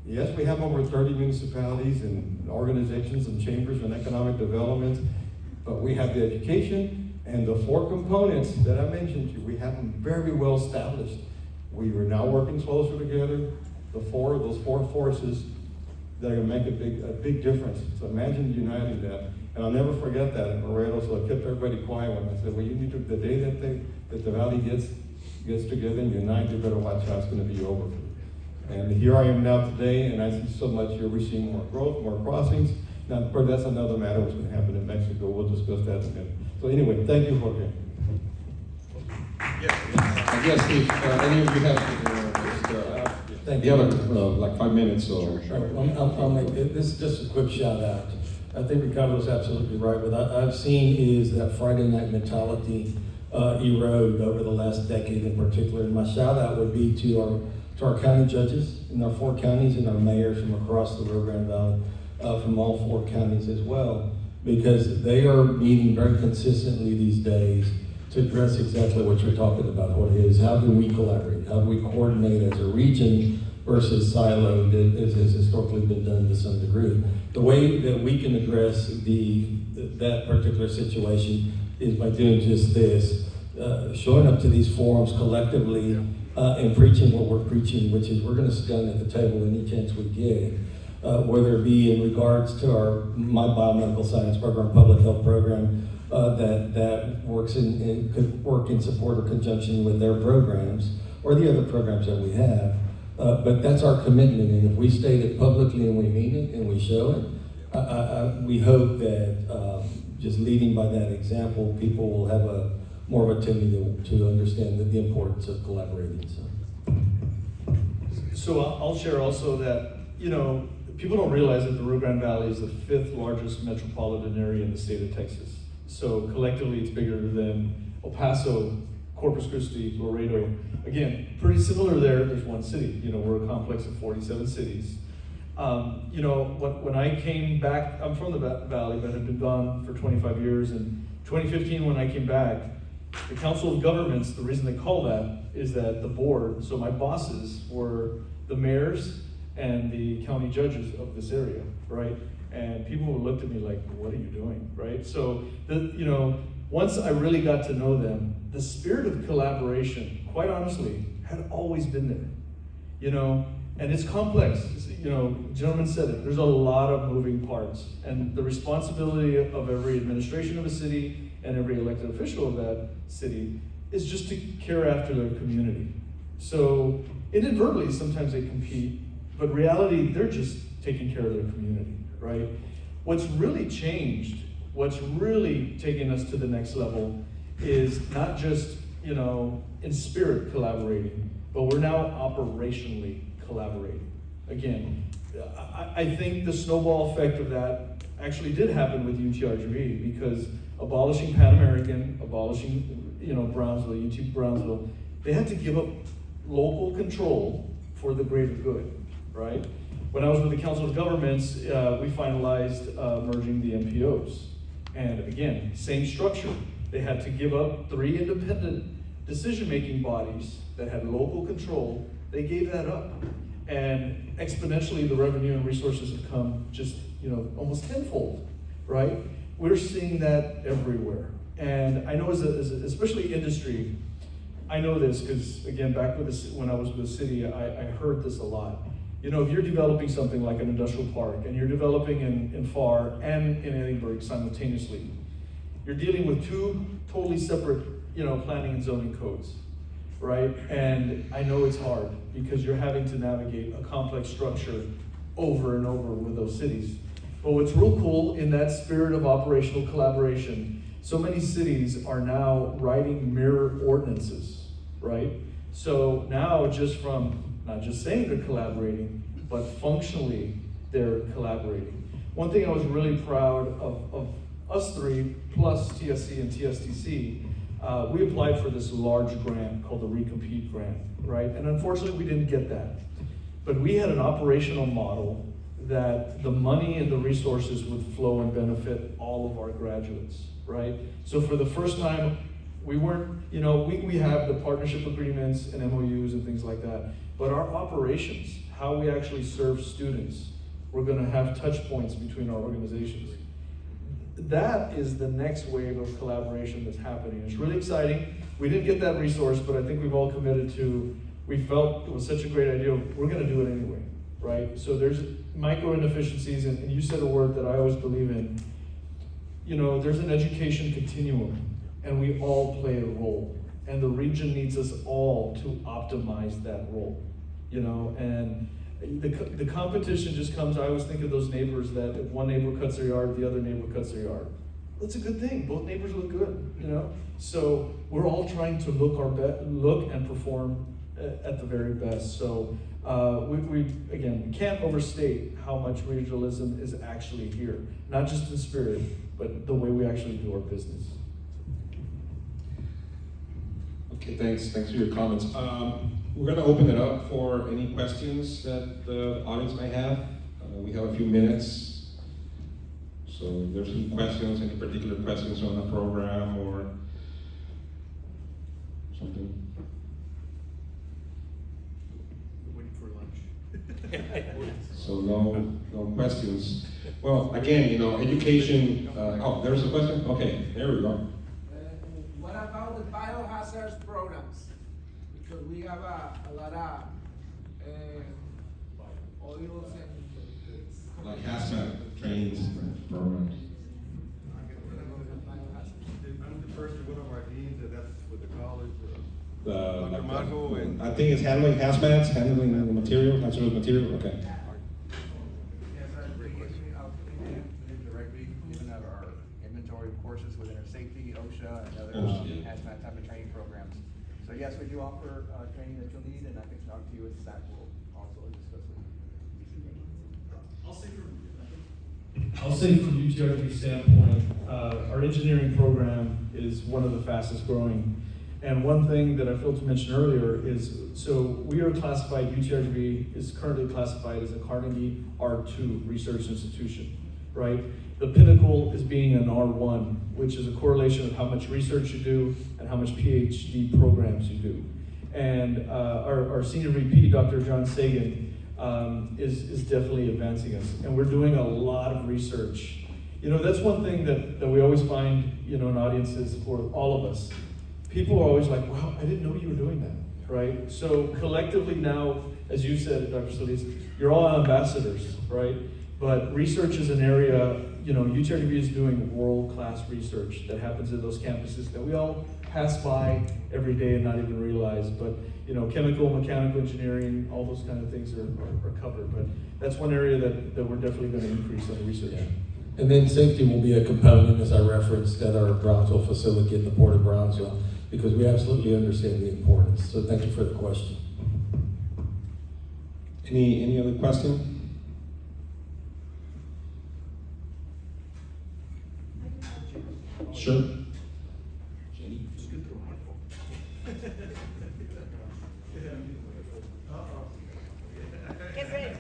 C: Yes, we have over 30 municipalities and organizations and chambers and economic development, but we have the education and the four components that I mentioned to you. We have them very well established. We are now working closer together, those four forces that are going to make a big difference. So imagine uniting that. And I'll never forget that in Laredo, so I kept everybody quiet when I said, well, you need to, the day that the Valley gets together and unite, you better watch out, it's going to be over. And here I am now today, and I see so much here. We're seeing more growth, more crossings. Now, of course, that's another matter what's going to happen in Mexico. We'll discuss that in a minute. So anyway, thank you, Jorge.
A: Yeah. Yes, if any of you have,
D: Thank
A: you
D: you.
A: have like 5 minutes, so.
D: I'll make, this is just a quick shout out. I think Ricardo's absolutely right. What I've seen is that Friday night mentality erode over the last decade in particular. And my shout out would be to our county judges in our 4 counties and our mayors from across the Rio Grande Valley, from all 4 counties as well, because they are meeting very consistently these days to address exactly what you're talking about, Jorge, is how do we collaborate? How do we coordinate as a region versus siloed, as has historically been done to some degree? The way that we can address that particular situation is by doing just this, showing up to these forums collectively and preaching what we're preaching, which is we're going to sit down at the table any chance we get, whether it be in regards to my biomedical science program, public health program, that works could work in support or conjunction with their programs or the other programs that we have. But that's our commitment, and if we state it publicly and we mean it and we show it, we hope that just leading by that example, people will have more of a tendency to understand the importance of collaborating.
B: So I'll share also that, people don't realize that the Rio Grande Valley is the 5th largest metropolitan area in the state of Texas. So collectively, it's bigger than El Paso, Corpus Christi, Laredo. Again, pretty similar there. There's one city. We're a complex of 47 cities. When I came back, I'm from the Valley, but had been gone for 25 years. And 2015, when I came back, the Council of Governments, the reason they call that is that the board, so my bosses were the mayors and the county judges of this area, right? And people would look at me like, what are you doing, right? So, once I really got to know them, the spirit of collaboration, quite honestly, had always been there, and it's complex. Gentlemen said it, there's a lot of moving parts, and the responsibility of every administration of a city and every elected official of that city is just to care after their community. So inadvertently, sometimes they compete, but reality, they're just taking care of their community, right? What's really changed, what's really taken us to the next level is not just, in spirit collaborating, but we're now operationally collaborating. Again, I think the snowball effect of that actually did happen with UTRGV, because abolishing Pan American, abolishing, Brownsville, UT Brownsville, they had to give up local control for the greater good, right? When I was with the Council of Governments, we finalized merging the MPOs. And again, same structure. They had to give up 3 independent decision-making bodies that had local control. They gave that up. And exponentially, the revenue and resources have come just, almost tenfold, right? We're seeing that everywhere. And I know especially industry, I know this because, again, back when I was with the city, I heard this a lot. If you're developing something like an industrial park, and you're developing in Pharr and in Edinburgh simultaneously, you're dealing with 2 totally separate, planning and zoning codes, right? And I know it's hard because you're having to navigate a complex structure over and over with those cities. But what's real cool in that spirit of operational collaboration, so many cities are now writing mirror ordinances, right? So now just from not just saying they're collaborating, but functionally they're collaborating. One thing I was really proud of us 3, plus TSC and TSTC, we applied for this large grant called the Recompete grant, right? And unfortunately, we didn't get that. But we had an operational model that the money and the resources would flow and benefit all of our graduates, right? So for the first time, we weren't, we have the partnership agreements and MOUs and things like that, but our operations, how we actually serve students, we're gonna have touch points between our organizations. That is the next wave of collaboration that's happening. It's really exciting. We didn't get that resource, but I think we've all committed to, we felt it was such a great idea, we're gonna do it anyway, right? So there's micro inefficiencies, and you said a word that I always believe in. There's an education continuum, and we all play a role. And the region needs us all to optimize that role, and the competition just comes. I always think of those neighbors that if one neighbor cuts their yard, the other neighbor cuts their yard, that's a good thing. Both neighbors look good, you know? So we're all trying to look and perform at the very best. So we can't overstate how much regionalism is actually here. Not just in spirit, but the way we actually do our business.
A: Okay, thanks for your comments. We're going to open it up for any questions that the audience may have. We have a few minutes. So if there's any questions, any particular questions on the program or something.
B: Waiting for lunch.
A: So no questions. Well, again, you know, education, oh, there's a question? Okay, there we go.
E: What about the biohazards programs? Because we have a lot of oils and
A: Like hazmat trains programs.
C: I'm the first one of our deans, and that's with the college.
A: Like
C: Marco and-
A: I think it's handling hazmats, handling the material, hazardous material, okay.
F: Yes, directly, given our inventory of courses within our safety, OSHA, and other
A: OSHA, yeah.
F: hazmat type of training programs. So yes, we do offer training that you'll need, and I can talk to you with Zach will also discuss with you.
B: I'll say from UTRGV standpoint, our engineering program is one of the fastest growing. And one thing that I failed to mention earlier is, so we are classified, UTRGV is currently classified as a Carnegie R2 research institution, right? The pinnacle is being an R1, which is a correlation of how much research you do and how much PhD programs you do. And our senior VP, Dr. John Sagan, is definitely advancing us. And we're doing a lot of research. You know, that's one thing that we always find, you know, in audiences for all of us. People are always like, wow, I didn't know you were doing that, right? So collectively now, as you said, Dr. Solis, you're all ambassadors, right? But research is an area, you know, UTRGV is doing world-class research that happens at those campuses that we all pass by every day and not even realize. But, you know, chemical, mechanical engineering, all those kind of things are covered. But that's one area that we're definitely going to increase on research.
D: Yeah. And then safety will be a component, as I referenced, at our Brownsville facility at the Port of Brownsville, because we absolutely understand the importance. So thank you for the question.
A: Any other question? Sure. Jenny?
G: Get ready.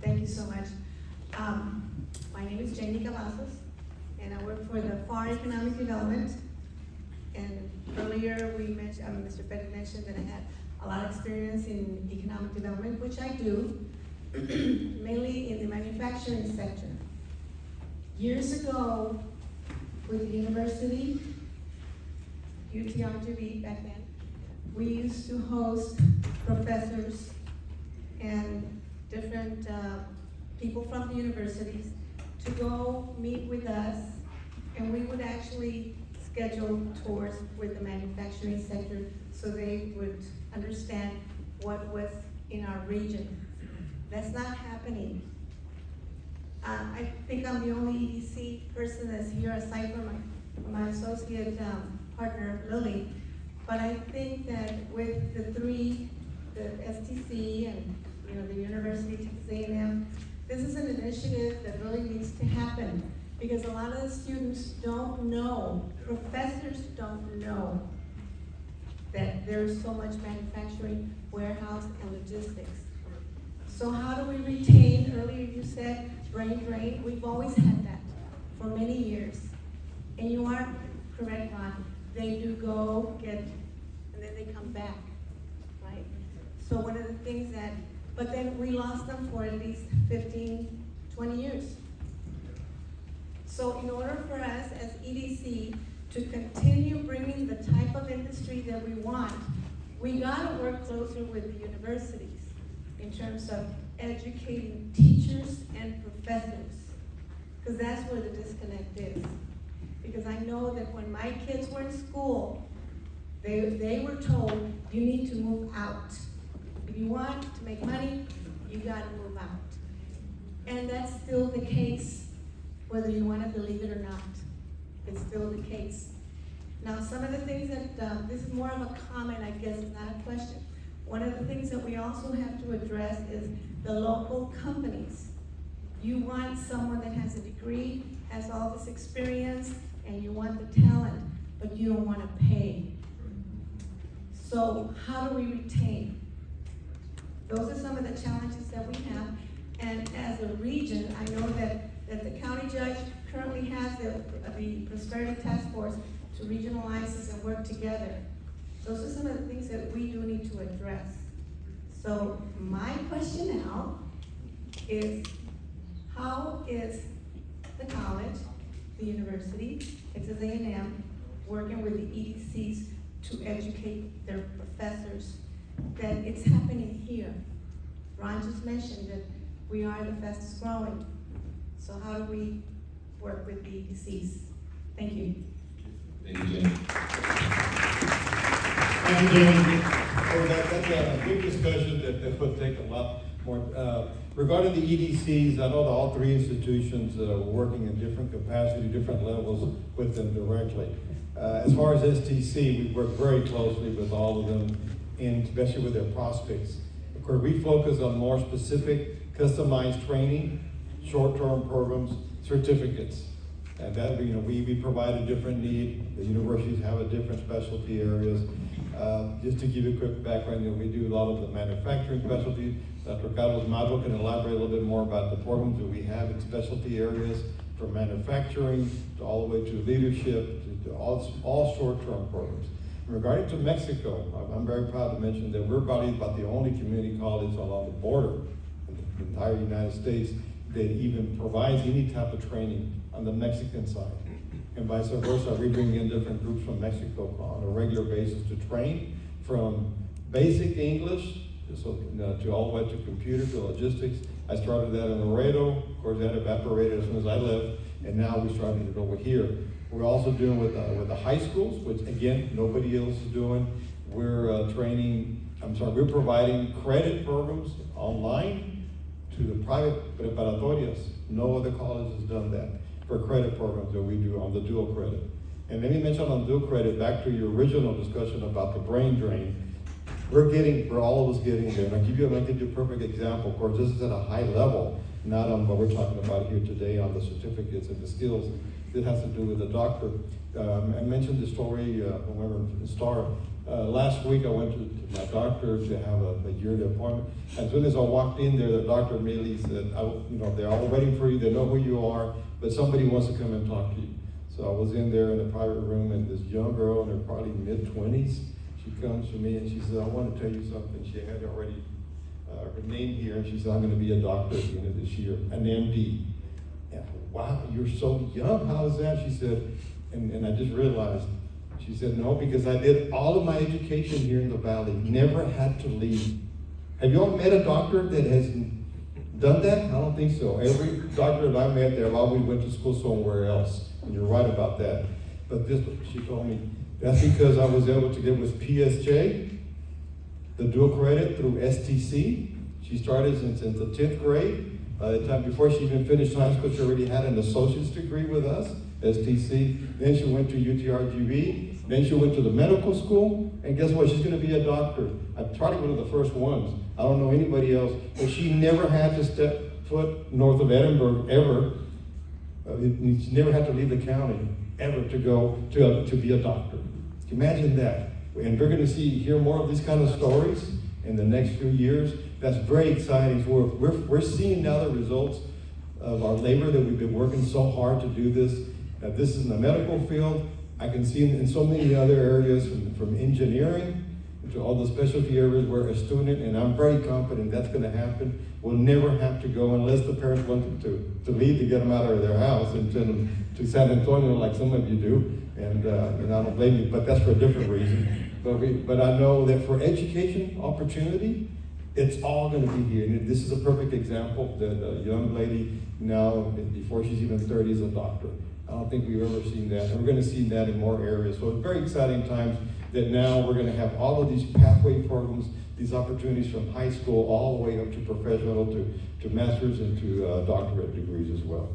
G: Thank you so much. My name is Jenny Cavazos, and I work for the Pharr Economic Development. And earlier we mentioned, Mr. Pettit mentioned that I had a lot of experience in economic development, which I do, mainly in the manufacturing sector. Years ago, with the university, UTRGV back then, we used to host professors and different people from the universities to go meet with us, and we would actually schedule tours with the manufacturing sector so they would understand what was in our region. That's not happening. I think I'm the only EDC person that's here aside from my associate partner, Lily. But I think that with the three, the STC and the University of Texas A&M, this is an initiative that really needs to happen because a lot of the students don't know, professors don't know that there's so much manufacturing, warehouse, and logistics. So how do we retain, earlier you said, brain drain, we've always had that for many years. And you are correct, Ron, they do go get, and then they come back, right? So one of the things that, but then we lost them for at least 15, 20 years. So in order for us as EDC to continue bringing the type of industry that we want, we gotta work closer with the universities in terms of educating teachers and professors, because that's where the disconnect is. Because I know that when my kids were in school, they were told, you need to move out. If you want to make money, you gotta move out. And that's still the case, whether you want to believe it or not. It's still the case. Now, some of the things that, this is more of a comment, I guess, it's not a question. One of the things that we also have to address is the local companies. You want someone that has a degree, has all this experience, and you want the talent, but you don't want to pay. So how do we retain? Those are some of the challenges that we have. And as a region, I know that the county judge currently has the Prosperity Task Force to regionalize this and work together. Those are some of the things that we do need to address. So my question now is, how is the college, the university, Texas A&M, working with the EDCs to educate their professors that it's happening here? Ron just mentioned that we are the fastest growing. So how do we work with the EDCs? Thank you.
A: Thank you, Jenny.
C: Thank you, Jenny. Oh, that's a big discussion that would take a lot more. Regarding the EDCs, I know that all three institutions are working in different capacity, different levels with them directly. As far as STC, we work very closely with all of them, and especially with their prospects. Of course, we focus on more specific, customized training, short-term programs, certificates. And that, we provide a different need. The universities have a different specialty areas. Just to give you a quick background, we do a lot of the manufacturing specialties. Dr. Ricardo's module can elaborate a little bit more about the programs that we have in specialty areas, from manufacturing to all the way to leadership, to all short-term programs. Regarding to Mexico, I'm very proud to mention that we're probably about the only community college along the border in the entire United States that even provides any type of training on the Mexican side. And vice versa, we bring in different groups from Mexico on a regular basis to train from basic English to all the way to computer, to logistics. I started that in Laredo. Of course, that evaporated as soon as I left, and now we're starting it over here. We're also doing with the high schools, which again, nobody else is doing. We're we're providing credit programs online to the private preparatorias. No other college has done that for credit programs that we do on the dual credit. And let me mention on dual credit, back to your original discussion about the brain drain. We're all of us getting there. And I'll give you a perfect example. Of course, this is at a high level, not on what we're talking about here today on the certificates and the skills. It has to do with the doctor. I mentioned the story when we were in Star. Last week I went to my doctor to have a yearly appointment. As soon as I walked in there, the doctor immediately said, they're all waiting for you, they know who you are, but somebody wants to come and talk to you. So I was in there in a private room, and this young girl in her probably mid-20s, she comes to me and she said, I want to tell you something. She had already her name here, and she said, I'm going to be a doctor at the end of this year, an MD. And wow, you're so young, how is that? She said, and I just realized, she said, no, because I did all of my education here in the Valley, never had to leave. Have you all met a doctor that has done that? I don't think so. Every doctor that I met there always went to school somewhere else, and you're right about that. But this, she told me, that's because I was able to get with PSJ, the dual credit through STC. She started since the 10th grade. By the time before she even finished high school, she already had an associate's degree with us, STC. Then she went to UTRGV. Then she went to the medical school. And guess what? She's going to be a doctor. I tried to go to the first ones. I don't know anybody else. But she never had to step foot north of Edinburgh ever. She never had to leave the county ever to go to be a doctor. Imagine that. And we're going to hear more of these kind of stories in the next few years. That's very exciting. We're seeing now the results of our labor that we've been working so hard to do this. This is in the medical field. I can see in so many other areas, from engineering to all the specialty areas where a student, and I'm very confident that's going to happen, will never have to go unless the parents want them to leave to get them out of their house and send them to San Antonio like some of you do. And I don't blame you, but that's for a different reason. But I know that for education opportunity, it's all going to be here. And this is a perfect example that a young lady now, before she's even 30, is a doctor. I don't think we've ever seen that. And we're going to see that in more areas. So it's very exciting times. that now we're gonna have all of these pathway programs, these opportunities from high school all the way up to professional, to master's and to doctorate degrees as well.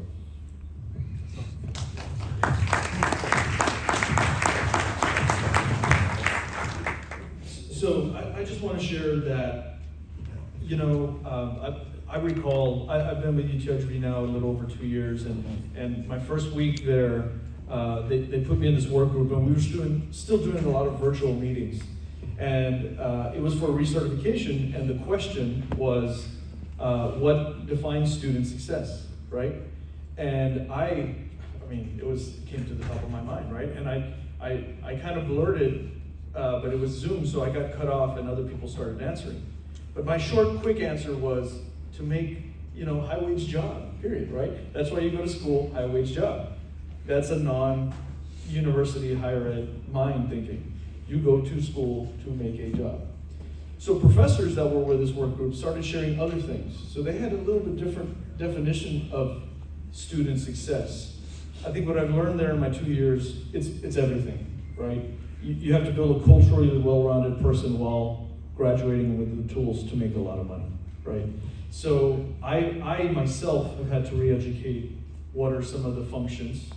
B: So I just want to share that, I recall, I've been with UTRGV now a little over 2 years, and my first week there, they put me in this work group, and we were still doing a lot of virtual meetings. And it was for recertification, and the question was, what defines student success, right? And it came to the top of my mind, right? And I kind of blurted, but it was Zoom, so I got cut off and other people started answering. But my short, quick answer was to make, high-wage job, period, right? That's why you go to school, high-wage job. That's a non-university higher ed mind thinking. You go to school to make a job. So professors that were with this work group started sharing other things. So they had a little bit different definition of student success. I think what I've learned there in my 2 years, it's everything, right? You have to build a culturally well-rounded person while graduating with the tools to make a lot of money, right? So I myself have had to re-educate what are some of the functions,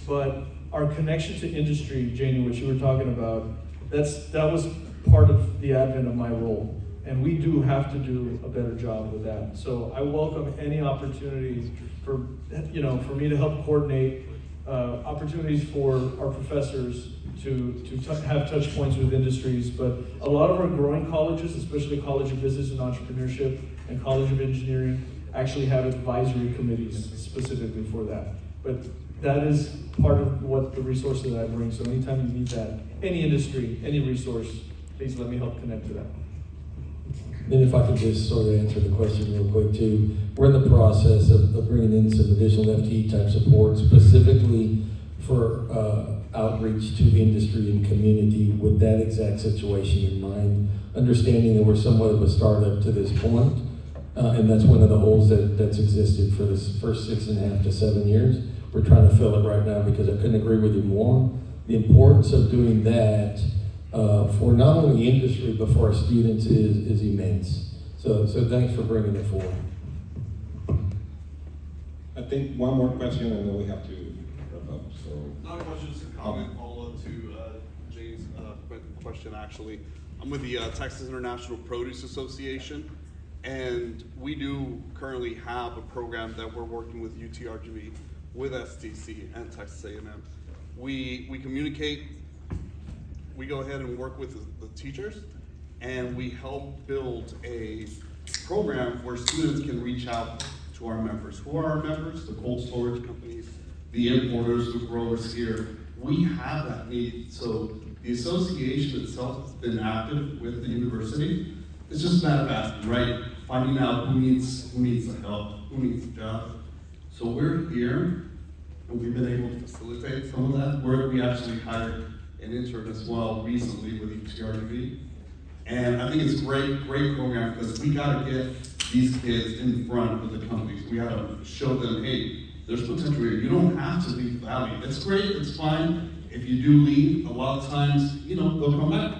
B: but our connection to industry, Janie, what you were talking about, that was part of the advent of my role. And we do have to do a better job with that. So I welcome any opportunities for me to help coordinate opportunities for our professors to have touch points with industries. But a lot of our growing colleges, especially College of Business and Entrepreneurship and College of Engineering, actually have advisory committees specifically for that. But that is part of what the resources that I bring. So anytime you need that, any industry, any resource, please let me help connect to that.
D: Then if I could just sort of answer the question real quick too. We're in the process of bringing in some additional FTE type support specifically for outreach to the industry and community with that exact situation in mind, understanding that we're somewhat of a startup to this point, and that's one of the holes that's existed for this first 6.5 to 7 years. We're trying to fill it right now because I couldn't agree with you more. The importance of doing that for not only industry but for our students is immense. So thanks for bringing it forward.
A: I think one more question and then we have to wrap up. So
H: Not a question, just a comment follow-up to Jane's question actually. I'm with the Texas International Produce Association, and we do currently have a program that we're working with UTRGV, with STC and Texas A&M. We communicate, we go ahead and work with the teachers, and we help build a program where students can reach out to our members. Who are our members? The cold storage companies, the importers, the growers here. We have that need. So the association itself has been active with the university. It's just a matter of asking, right? Finding out who needs the help, who needs the job. So we're here, and we've been able to facilitate some of that. We actually hired an intern as well recently with UTRGV. And I think it's a great program because we gotta get these kids in front of the companies. We gotta show them, hey, there's potential here. You don't have to leave the Valley. It's great, it's fine. If you do leave, a lot of times, they'll come back.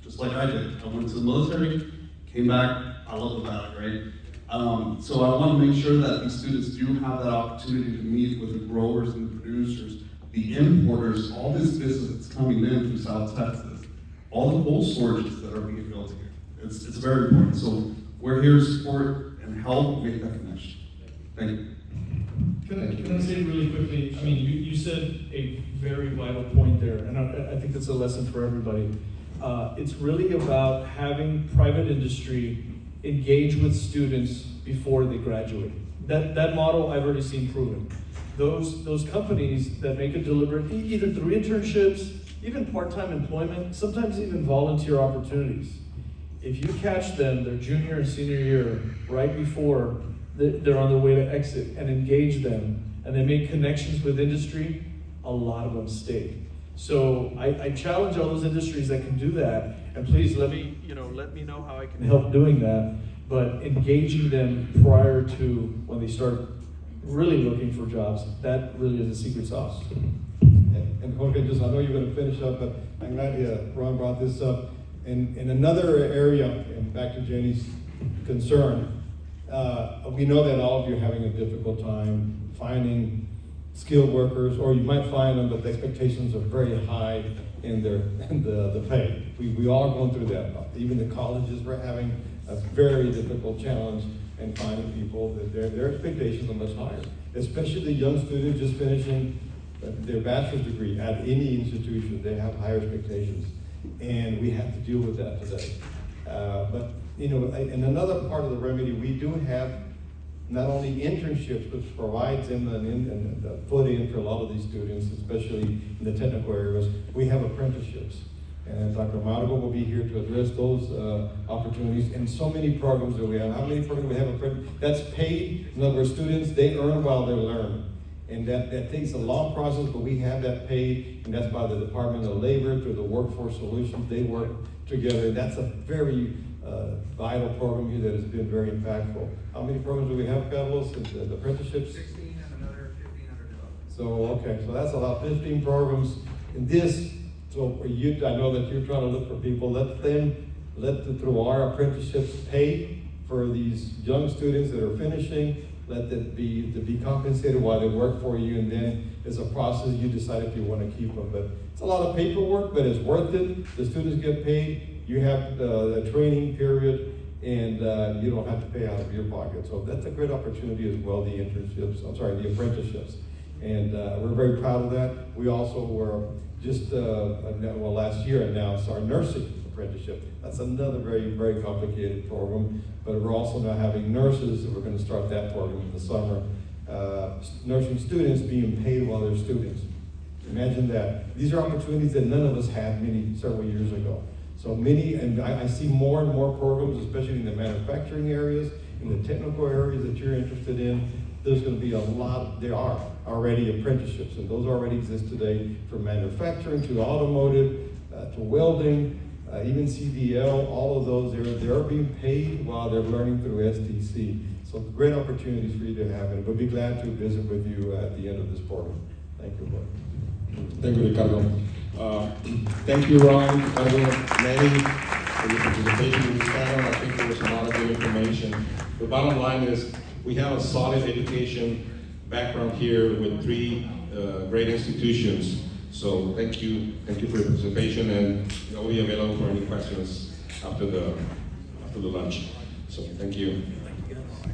H: Just like I did. I went to the military, came back, I love the Valley, right? So I want to make sure that these students do have that opportunity to meet with the growers and the producers, the importers, all this business that's coming in through South Texas, all the cold storages that are being built here. It's very important. So we're here to support and help make that connection. Thank you.
B: Can I say really quickly, you said a very vital point there, and I think that's a lesson for everybody. It's really about having private industry engage with students before they graduate. That model I've already seen proven. Those companies that make a deliberate, either through internships, even part-time employment, sometimes even volunteer opportunities. If you catch them their junior and senior year, right before they're on their way to exit, and engage them, and they make connections with industry, a lot of them stay. So I challenge all those industries that can do that, and please let me know how I can help doing that, but engaging them prior to when they start really looking for jobs, that really is the secret sauce.
C: And Jorge, just, I know you're gonna finish up, but I'm glad Ron brought this up. In another area, and back to Jenny's concern, we know that all of you are having a difficult time finding skilled workers, or you might find them, but the expectations are very high in the pay. We all going through that. Even the colleges were having a very difficult challenge in finding people that their expectations are much higher, especially the young students just finishing their bachelor's degree at any institution. They have higher expectations, and we have to deal with that today. But you know, in another part of the remedy, we do have not only internships, which provides them a foot-in for a lot of these students, especially in the technical areas. We have apprenticeships, and Dr. Amargo will be here to address those opportunities, and so many programs that we have. How many programs we have? That's paid. In other words, students, they earn while they learn. And that takes a long process, but we have that paid, and that's by the Department of Labor through the Workforce Solutions. They work together. That's a very vital program here that has been very impactful. How many programs do we have, Carlos, the apprenticeships?
F: 16 and another 15 under development.
C: So, okay, so that's about 15 programs. In this, so for you, I know that you're trying to look for people, through our apprenticeships pay for these young students that are finishing, let that be compensated while they work for you, and then it's a process, you decide if you want to keep them. But it's a lot of paperwork, but it's worth it. The students get paid, you have the training period, and you don't have to pay out of your pocket. So that's a great opportunity as well, the apprenticeships. And we're very proud of that. We also were just, last year announced our nursing apprenticeship. That's another very, very complicated program, but we're also now having nurses, and we're going to start that program in the summer. Nursing students being paid while they're students. Imagine that. These are opportunities that none of us had several years ago. So many, and I see more and more programs, especially in the manufacturing areas, in the technical areas that you're interested in. There's going to be a lot, there are already apprenticeships, and those already exist today, from manufacturing to automotive, to welding, even CDL, all of those, they're being paid while they're learning through STC. So great opportunities for you to have, and we'll be glad to visit with you at the end of this program. Thank you, Lord.
A: Thank you, Ricardo. Thank you, Ron, Ricardo, Manny, for your participation in this panel. I think there was a lot of good information. The bottom line is we have a solid education background here with 3 great institutions. So thank you for your participation, and I'll be available for any questions after the lunch. So thank you.